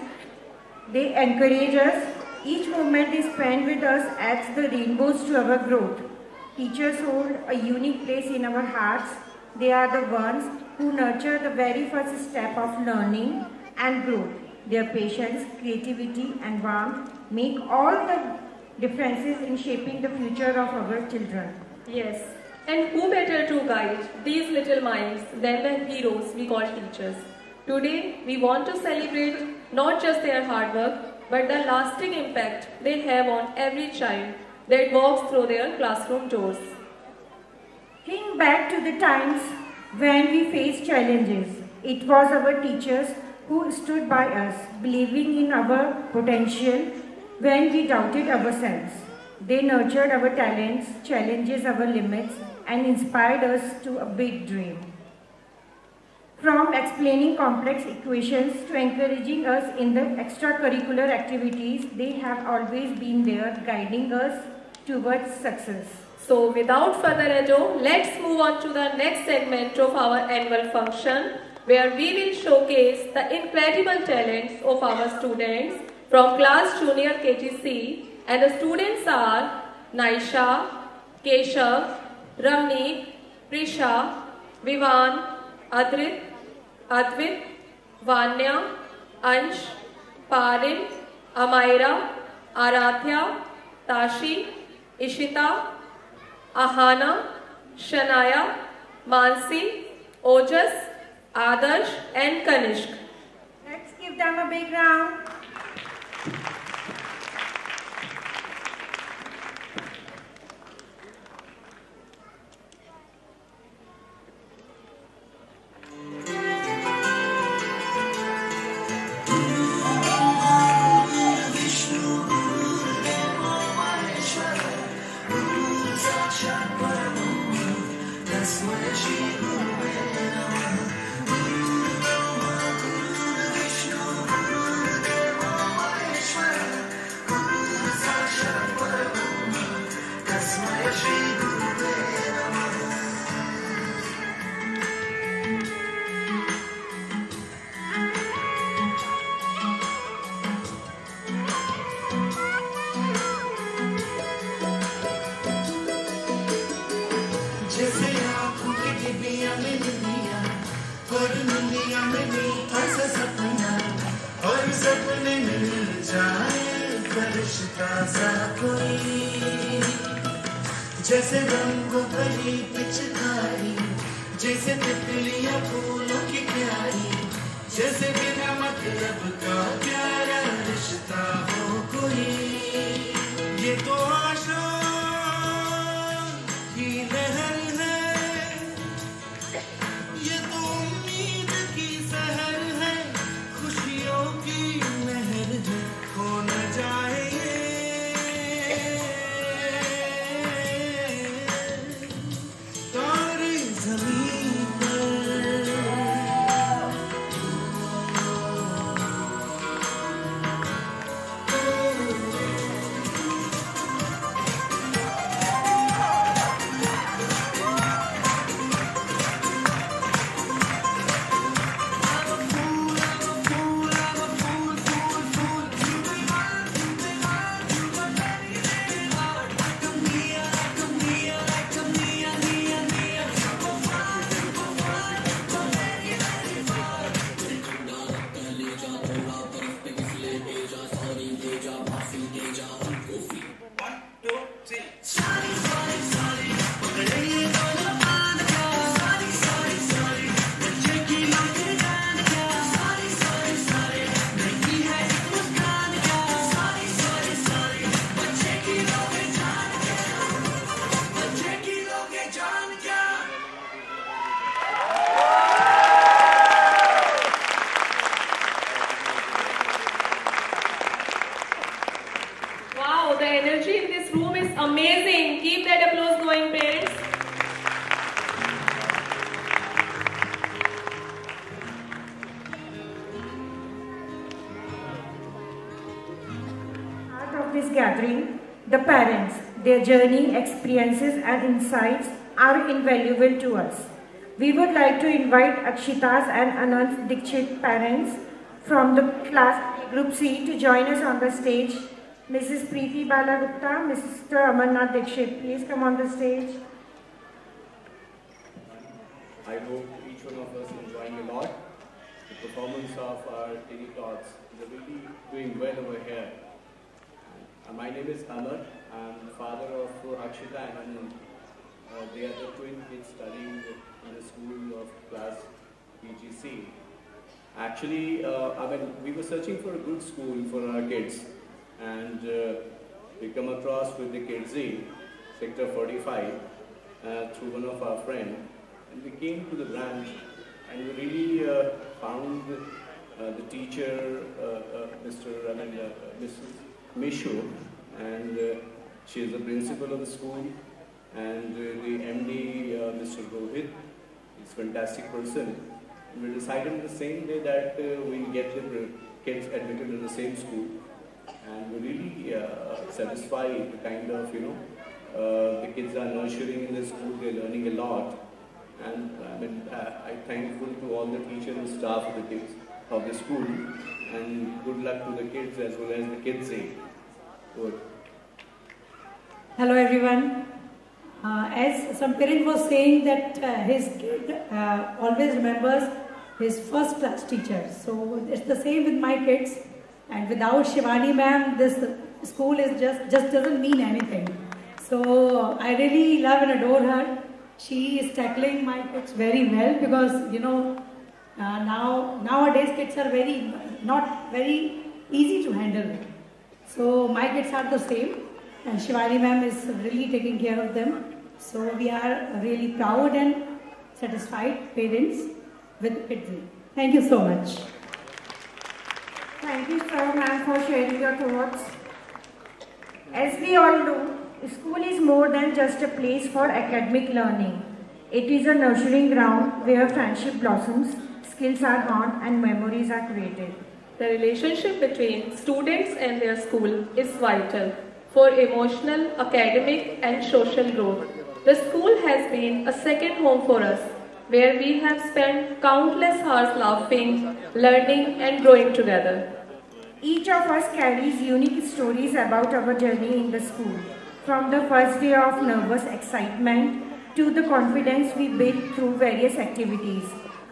they encourage us. Each moment they spend with us adds the rainbows to our growth. Teachers hold a unique place in our hearts. They are the ones who nurture the very first step of learning and growth. Their patience, creativity and warmth make all the differences in shaping the future of our children. Yes, and who better to guide these little minds than the heroes we call teachers? Today, we want to celebrate not just their hard work, but the lasting impact they have on every child that walks through their classroom doors. Think back to the times when we faced challenges. It was our teachers who stood by us, believing in our potential when we doubted ourselves. They nurtured our talents, challenged our limits, and inspired us to a big dream. From explaining complex equations to encouraging us in the extracurricular activities, they have always been there, guiding us towards success. So without further ado, let's move on to the next segment of our annual function, where we will showcase the incredible talents of our students from class junior KGC, and the students are Naisha, Keshav, Ramneek, Prisha, Vivan, Advit, Vanya, Ansh, Paril, Amaira, Aradhya, Tashi, Ishita, Ahana, Shanaya, Mansi, Ojas, Adarsh and Kanishk. Let's give them a big round. जैसे रंगों भरी पिचकारी, जैसे तितलियां फूलों की प्यारी, जैसे बिना मतलब का प्यारा रिश्ता हो कोई। ये तो आशा की लहर है, ये तो उम्मीद की सहर है, खुशियों की महर है, खो न जाए gathering, the parents, their journey, experiences and insights are invaluable to us. We would like to invite Akshita's and Anant Dikshit parents from the class Group C to join us on the stage. Mrs. Preeti Balagupta, Mr. Amarnath Dikshit, please come on the stage. I hope each one of us is enjoying a lot. The performance of our teeny tots is really doing well over here. My name is Amar. I'm the father of Akshita and Anand. They are the twin kids studying in the school of class PGC. Actually, we were searching for a good school for our kids, and we come across with the Kids Z, Sector 45, through one of our friends. And we came to the branch, and we really found the teacher, Mrs. Mishu, and she is the principal of the school, and the MD, Mr. Rohit, is a fantastic person. We decided the same day that we'll get the kids admitted in the same school, and we're really satisfied the kind of, the kids are nurturing in the school, they're learning a lot. And I'm thankful to all the teachers and staff of the kids of the school, and good luck to the kids as well as the Kids Z. Good. Hello everyone. As some parent was saying that his kid always remembers his first class teacher. So it's the same with my kids. And without Shivani ma'am, this school is just doesn't mean anything. So I really love and adore her. She is tackling my kids very well because nowadays kids are not very easy to handle. So my kids are the same, and Shivani ma'am is really taking care of them. So we are really proud and satisfied parents with kids. Thank you so much. Thank you so much for sharing your thoughts. As we all know, school is more than just a place for academic learning. It is a nurturing ground where friendship blossoms, skills are honed, and memories are created. The relationship between students and their school is vital for emotional, academic, and social growth. The school has been a second home for us, where we have spent countless hours laughing, learning, and growing together. Each of us carries unique stories about our journey in the school, from the first day of nervous excitement to the confidence we built through various activities.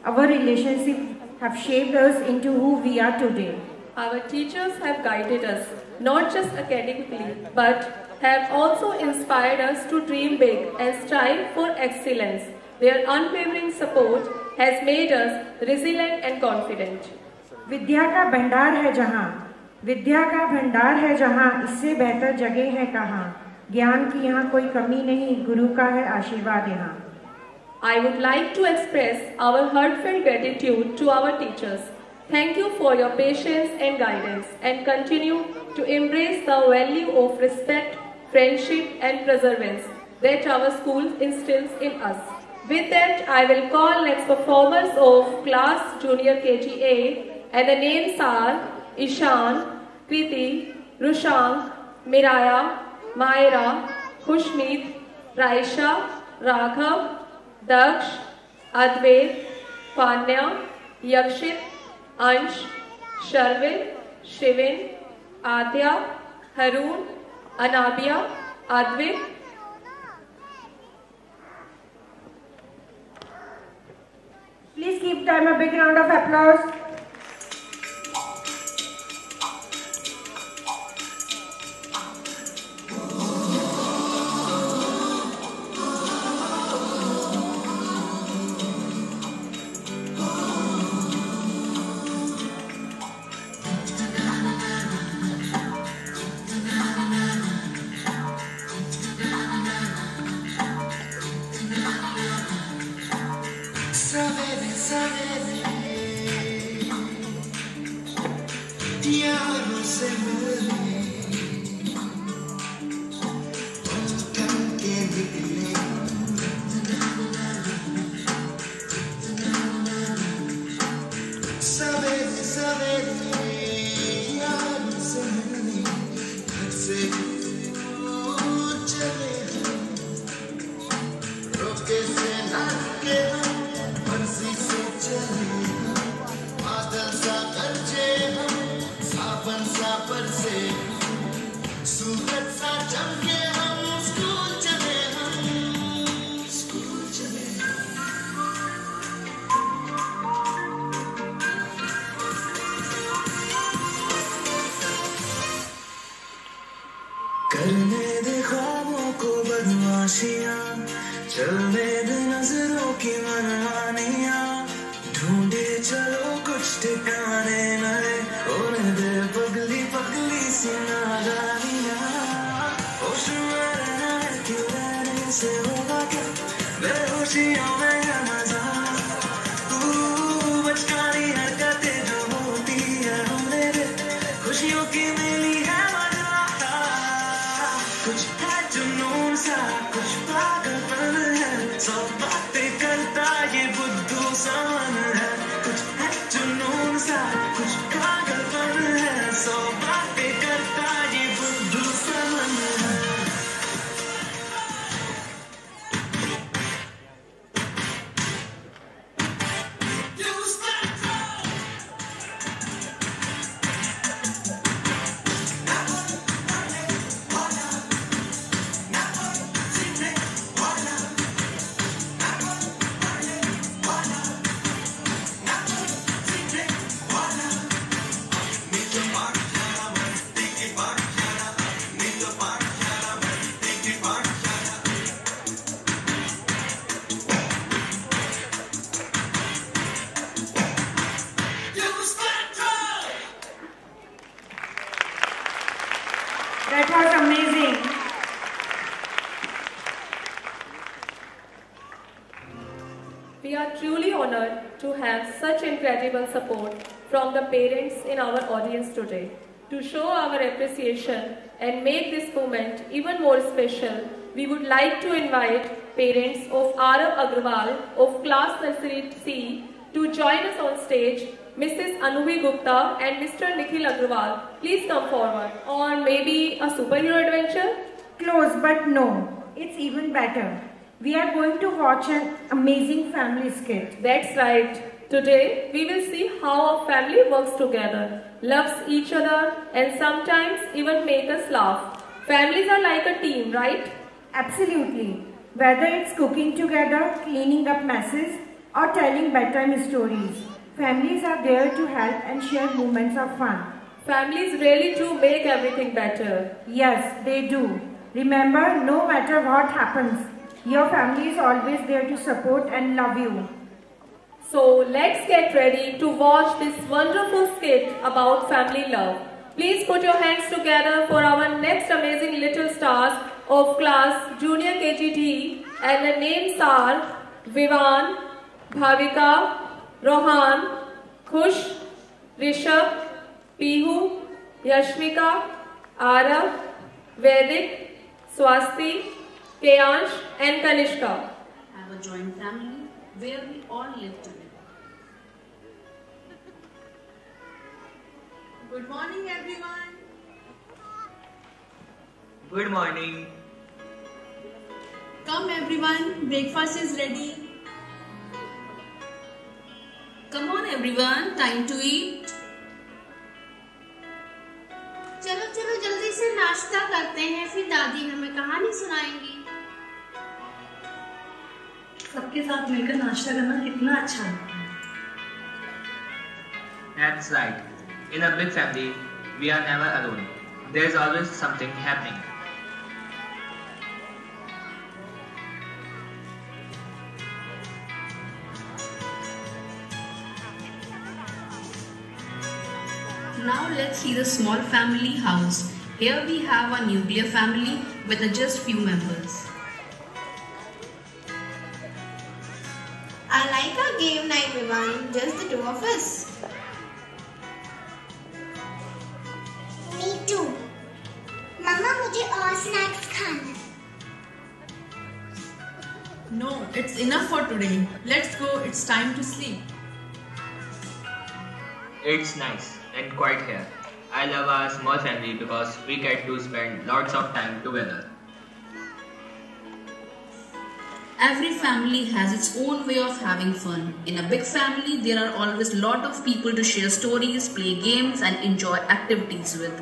Our relationships have shaped us into who we are today. Our teachers have guided us, not just academically, but have also inspired us to dream big and strive for excellence. Their unwavering support has made us resilient and confident. विद्या का भंडार है जहाँ, इससे बेहतर जगह है कहाँ। ज्ञान की यहाँ कोई कमी नहीं, गुरु का है आशीर्वाद यहाँ। I would like to express our heartfelt gratitude to our teachers. Thank you for your patience and guidance, and continue to embrace the value of respect, friendship, and perseverance that our school instills in us. With that, I will call next performers of class Junior KGA, and the names are Ishan, Kriti, Rushank, Miraya, Maira, Khushmeet, Raisha, Raghav, Daksh, Advait, Fanya, Yakshit, Ansh, Sharvin, Shivin, Adya, Harun, Anabia, Advait. Please give them a big round of applause. करने दे ख्वाबों को बदमाशियां, चलने दे नजरों की मनमानियां, ढूंढे चलो कुछ ठिकाने नए, होने दे पगली पगली सी नादानियां। होश में रहना है क्यों, रहने से होगा क्या, बेहोशियों में है मजा। तू बचकानी हरकतें जो होती है होने दे, खुशियों की मिली है कुछ है जुनून सा, कुछ पागलपन है, सब बातें करता ये बुद्धू सान है। कुछ है जुनून सा, कुछ पागलपन है, सब बातें करता ये बुद्धू सान है। That was amazing. We are truly honored to have such incredible support from the parents in our audience today. To show our appreciation and make this moment even more special, we would like to invite parents of Arav Agrawal of class nursery C to join us on stage. Mrs. Anuvi Gupta and Mr. Nikhil Agrawal, please come forward. Or maybe a superhero adventure? Close, but no. It's even better. We are going to watch an amazing family skit. That's right. Today, we will see how a family works together, loves each other, and sometimes even make us laugh. Families are like a team, right? Absolutely. Whether it's cooking together, cleaning up messes, or telling bedtime stories, families are there to help and share moments of fun. Families really do make everything better. Yes, they do. Remember, no matter what happens, your family is always there to support and love you. So let's get ready to watch this wonderful skit about family love. Please put your hands together for our next amazing little stars of class Junior KGD, and the names are Vivan, Bhavika, Rohan, Khush, Rishabh, Pihu, Yashvika, Arav, Vedic, Swasti, Keyansh and Kanishka. Have a joint family where we all live together. Good morning, everyone. Good morning. Come, everyone. Breakfast is ready. Come on, everyone. Time to eat. चलो चलो जल्दी से नाश्ता करते हैं, फिर दादी हमें कहानी सुनाएंगी। सबके साथ मिलकर नाश्ता करना कितना अच्छा लगता है। That's right. In a big family, we are never alone. There's always something happening. Now let's see the small family house. Here we have a nuclear family with just few members. I like our game night, Vivan. Just the two of us. Me too. Mama, मुझे और snacks खाना. No, it's enough for today. Let's go. It's time to sleep. It's nice and quiet here. I love our small family because we get to spend lots of time together. Every family has its own way of having fun. In a big family, there are always a lot of people to share stories, play games and enjoy activities with.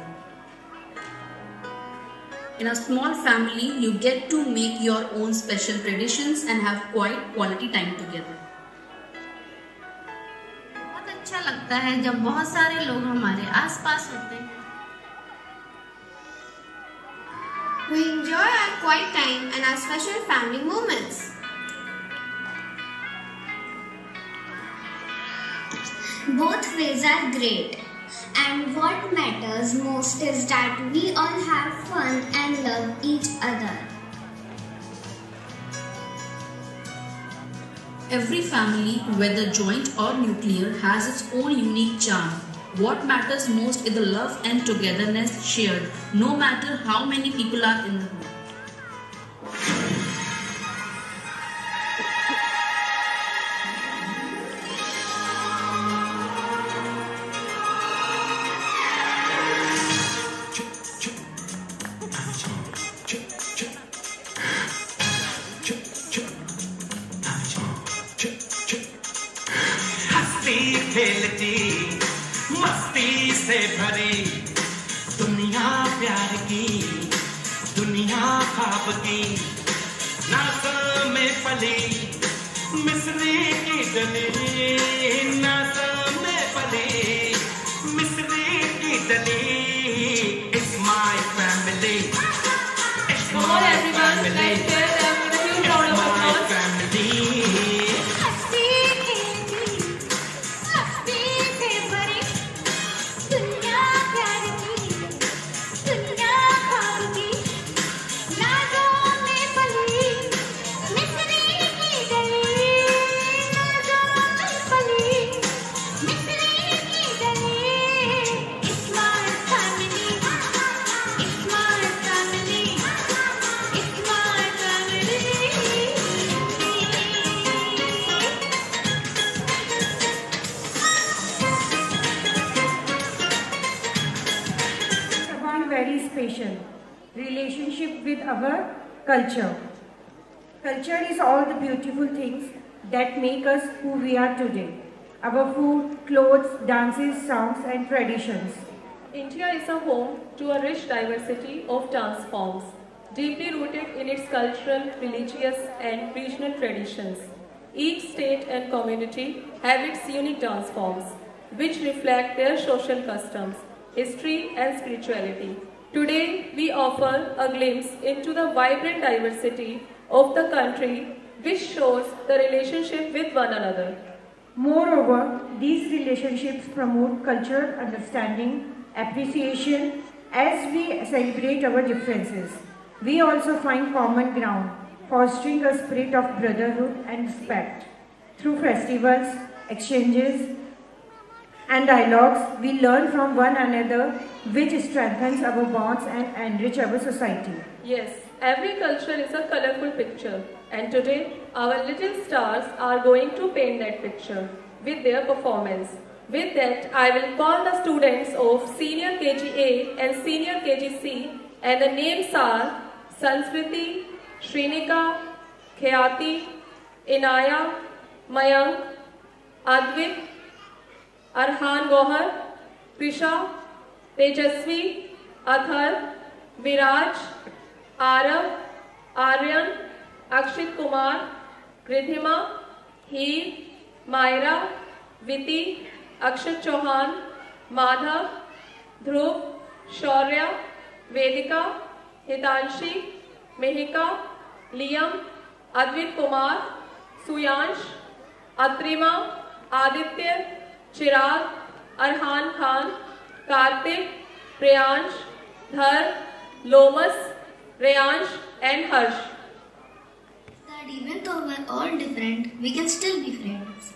In a small family, you get to make your own special traditions and have quality time together. बहुत अच्छा लगता है जब बहुत सारे लोग हमारे आसपास होते हैं. We enjoy our quiet time and our special family moments. Both ways are great. And what matters most is that we all have fun and love each other. Every family, whether joint or nuclear, has its own unique charm. What matters most is the love and togetherness shared, no matter how many people are in the home. खेलती मस्ती से भरी दुनिया प्यार की दुनिया ख्वाब की नाज़ में पली मिस्री की डली नाज़ में पली मिस्री की डली It's my family It's my family It's my family very special relationship with our culture. Culture is all the beautiful things that make us who we are today. Our food, clothes, dances, songs and traditions. India is a home to a rich diversity of dance forms, deeply rooted in its cultural, religious and regional traditions. Each state and community have its unique dance forms, which reflect their social customs, history and spirituality. Today, we offer a glimpse into the vibrant diversity of the country, which shows the relationship with one another. Moreover, these relationships promote cultural understanding, appreciation as we celebrate our differences. We also find common ground, fostering a spirit of brotherhood and respect. Through festivals, exchanges, and dialogues, we learn from one another, which strengthens our bonds and enrich our society. Yes, every culture is a colorful picture, and today our little stars are going to paint that picture with their performance. With that, I will call the students of Senior KG-A and Senior KG-C, and the names are Sanskriti, Shrinika, Khyati, Inaya, Mayank, Advik, Arhan Gohar, Krisha, Tejasvi, Athar, Viraj, Arav, Aryan, Akshit Kumar, Gridhima, Heer, Myra, Viti, Akshat Chauhan, Madhav, Dhruv, Shaurya, Vedika, Hitanshi, Mehika, Liam, Advit Kumar, Suyansh, Atrima, Aditya, Chirag, Arhan Khan, Kartik, Priyansh, Dhar, Lomas, Rayansh and Harsh. That even though we're all different, we can still be friends.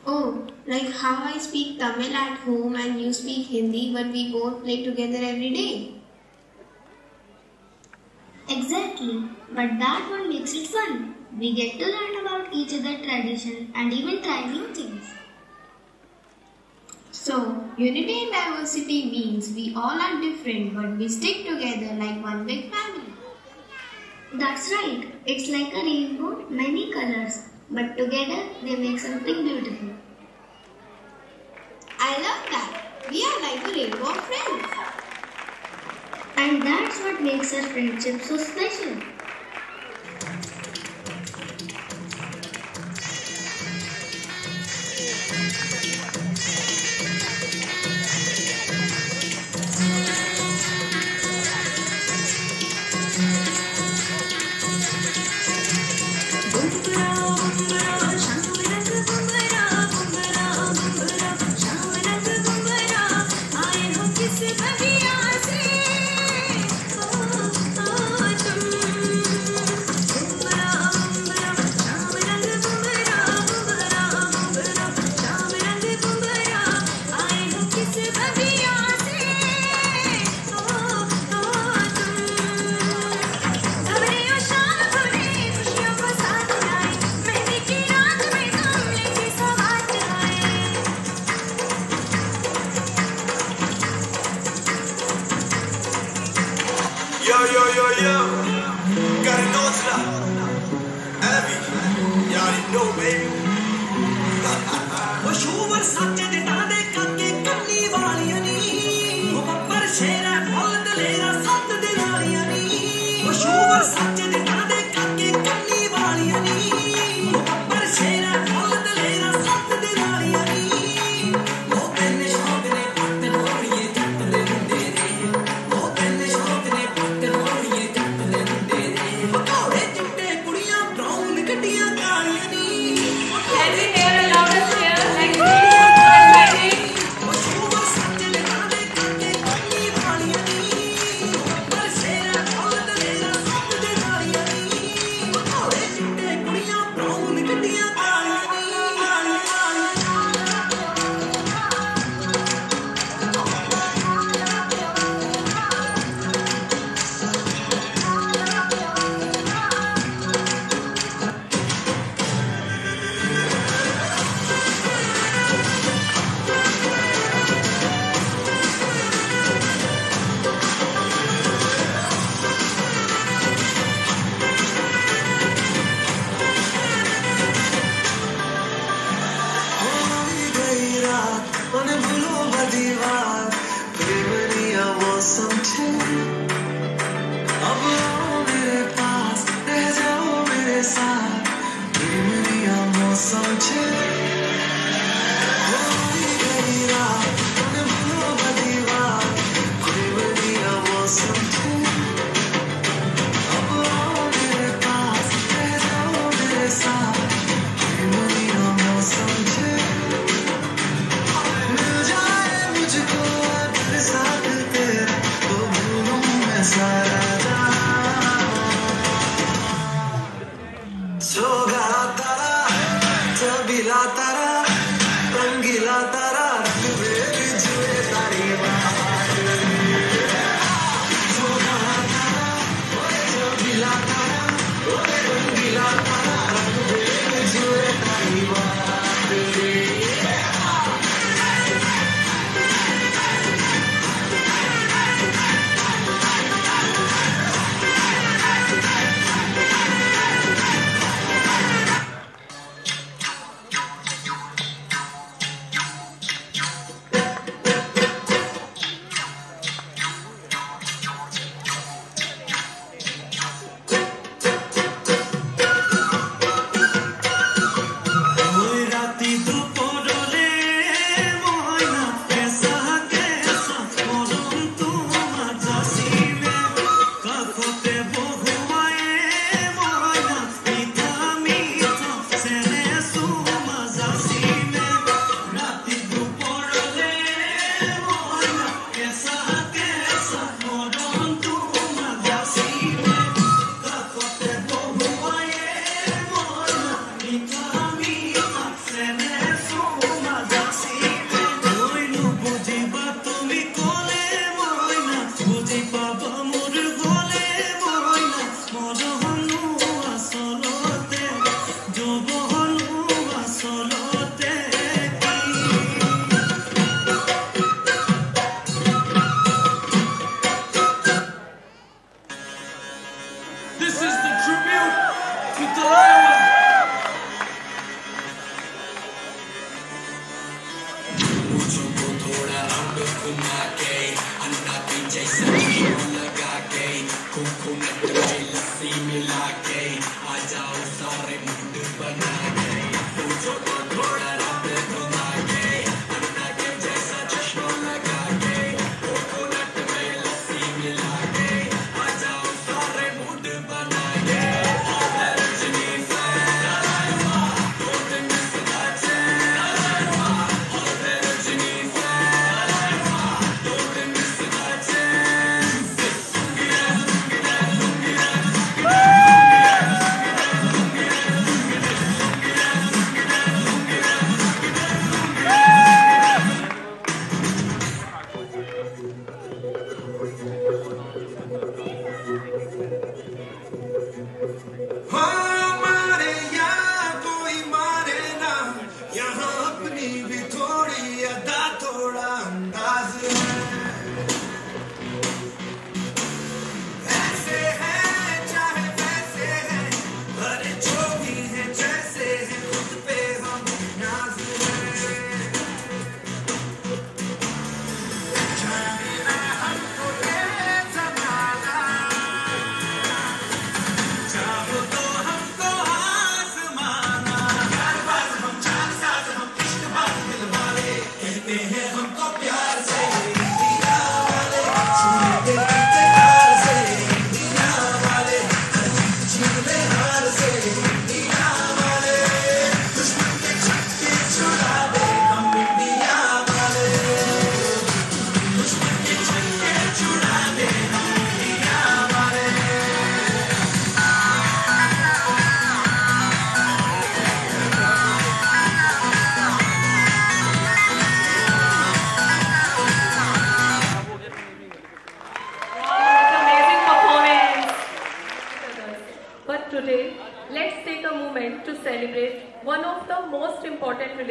Oh, like how I speak Tamil at home and you speak Hindi, but we both play together every day. Exactly, but that one makes it fun. We get to learn about each other's tradition and even try new things. So, unity in diversity means we all are different, but we stick together like one big family. That's right, it's like a rainbow, many colors, but together they make something beautiful. I love that. We are like a rainbow of friends. And that's what makes our friendship so special. मौसम थे अब आओ मेरे पास रह जाओ मेरे साथ प्रेमिया मौसम थे गई रात मन भूलो बदी बात प्रेमिया मौसम थे अब आओ मेरे पास रह जाओ मेरे साथ प्रेमिया मौसम थे मिल जाए मुझको साथ तेरा तो भूलूं मैं सारा सोगा तारा चबीला तारा रंगीला तारा जुए तारी बात सोगा तारा चबीला तारा रंगीला तारा जुए तारी बात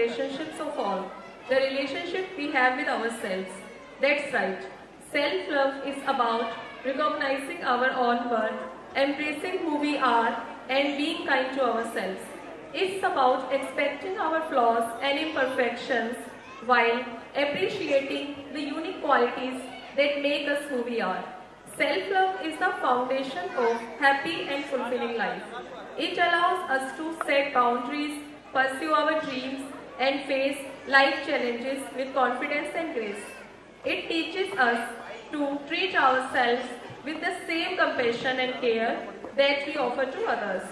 relationships of all, the relationship we have with ourselves. That's right. Self-love is about recognizing our own worth, embracing who we are, and being kind to ourselves. It's about accepting our flaws and imperfections while appreciating the unique qualities that make us who we are. Self-love is the foundation of happy and fulfilling life. It allows us to set boundaries, pursue our dreams, and face life challenges with confidence and grace. It teaches us to treat ourselves with the same compassion and care that we offer to others.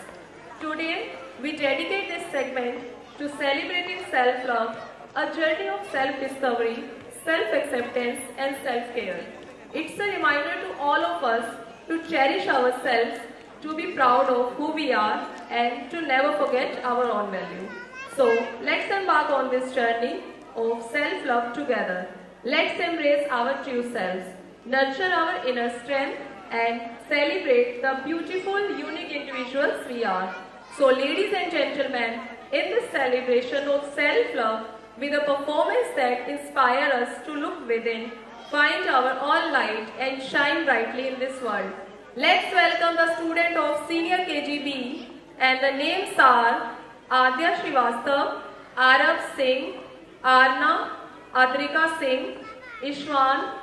Today, we dedicate this segment to celebrating self-love, a journey of self-discovery, self-acceptance, and self-care. It's a reminder to all of us to cherish ourselves, to be proud of who we are, and to never forget our own value. So, let's embark on this journey of self-love together. Let's embrace our true selves, nurture our inner strength, and celebrate the beautiful, unique individuals we are. So, ladies and gentlemen, in this celebration of self-love, with a performance that inspires us to look within, find our own light, and shine brightly in this world. Let's welcome the student of Senior KGB, and the names are Adya Srivastav, Arab Singh, Arna, Adrika Singh, Ishwan,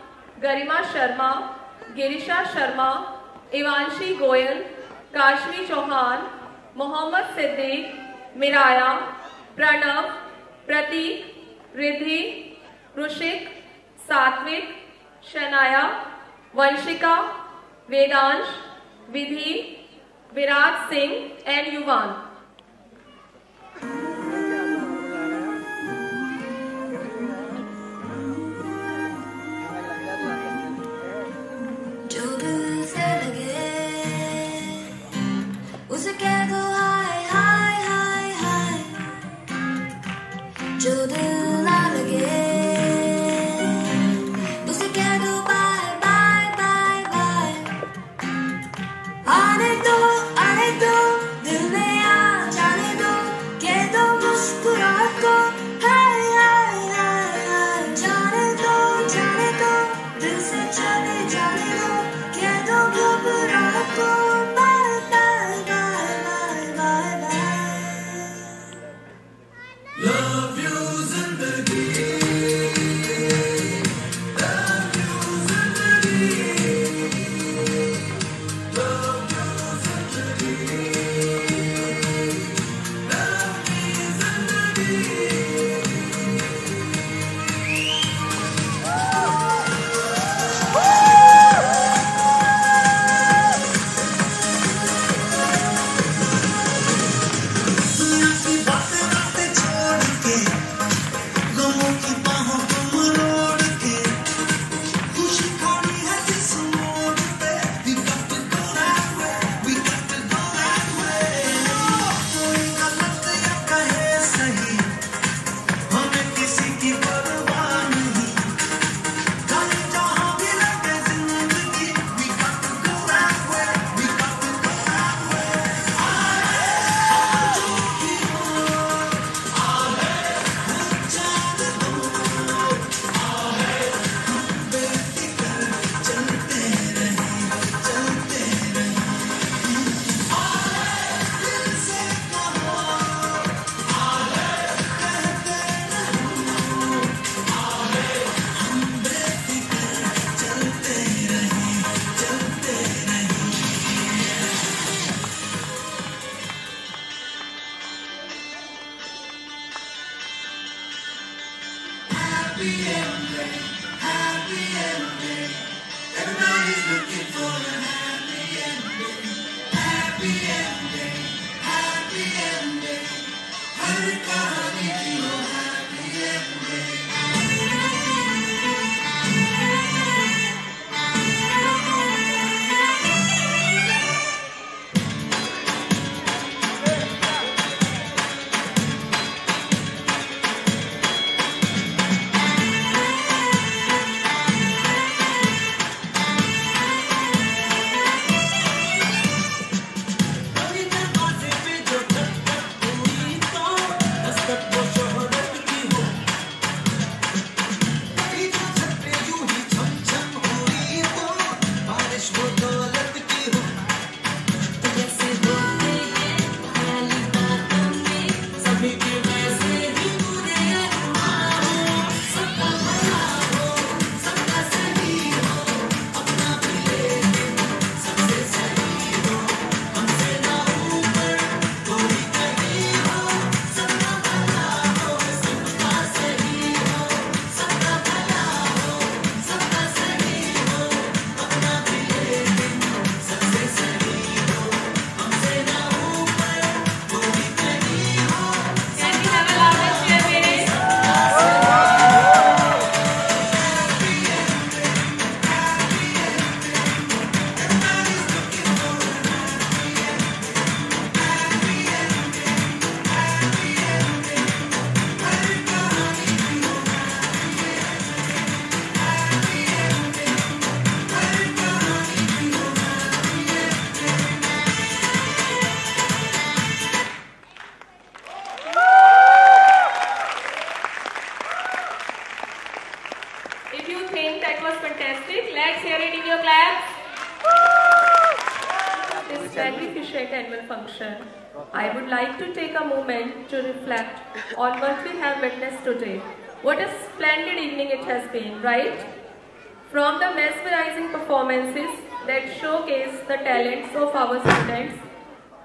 Garima Sharma, Girisha Sharma, Ivanshi Goyal, Kashmi Chauhan, Mohammad Siddiq, Miraya, Pranav, Prateek, Riddhi, Rushik, Satvik, Shanaya, Vanshika, Vedansh, Vidhi, Virat Singh, and Yuvan. उसे कह दो हाय हाय हाय हाय, जो दिल ना लगे उसे कह दो बाय बाय बाय बाय, आने दो दिल में आ Let's hear it in your claps. This magnificent annual function, I would like to take a moment to reflect on what we have witnessed today. What a splendid evening it has been, right? From the mesmerizing performances that showcase the talents of our students,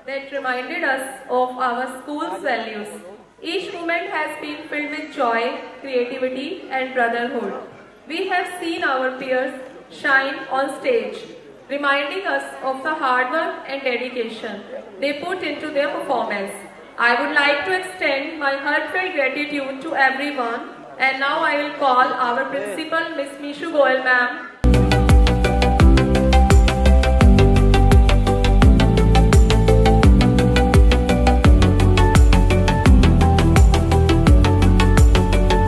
that reminded us of our school's values. Each moment has been filled with joy, creativity and brotherhood. We have seen our peers shine on stage, reminding us of the hard work and dedication they put into their performance. I would like to extend my heartfelt gratitude to everyone, and now I will call our principal, Ms. Mishu Goel ma'am,